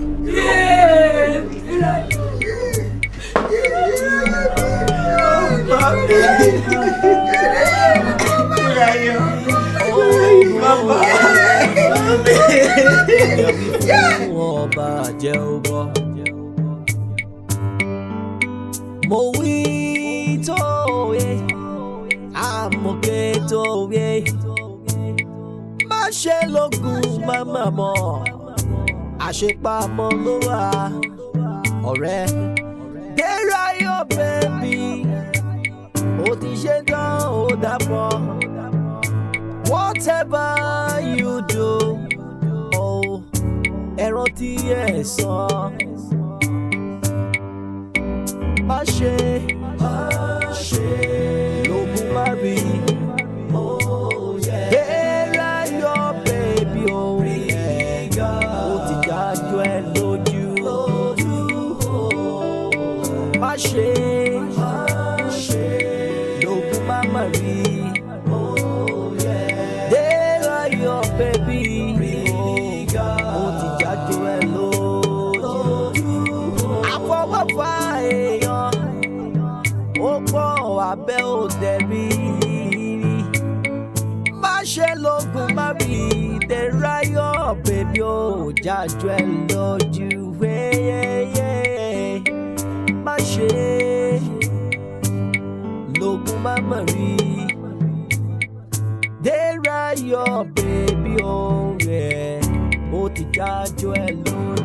S3: Mo wí tó yẹ, àmọ̀kẹ́ tó yẹ, má ṣe lógun máma mọ́, àṣepamọ́ ló wà, ọ̀rẹ́. Derayo baby, ó ti ṣe tán ó dàpọ̀. Whatever you do, oh, ẹ̀rọ tí ẹ sọ. Má ṣe lógun má rí. Derayo baby, oh, ó ti jájú ẹ lójú. Má ṣe lógun má má rí. Derayo baby, ó ti jájú ẹ lójú. Àfọwọ́fà èèyàn ó pọ̀ abẹ́ òde rí. Má ṣe lógun má rí. Derayo baby, ó jájú ẹ lójú. Má ṣe lógun má má rí. Derayo baby, ó ti jájú ẹ lójú.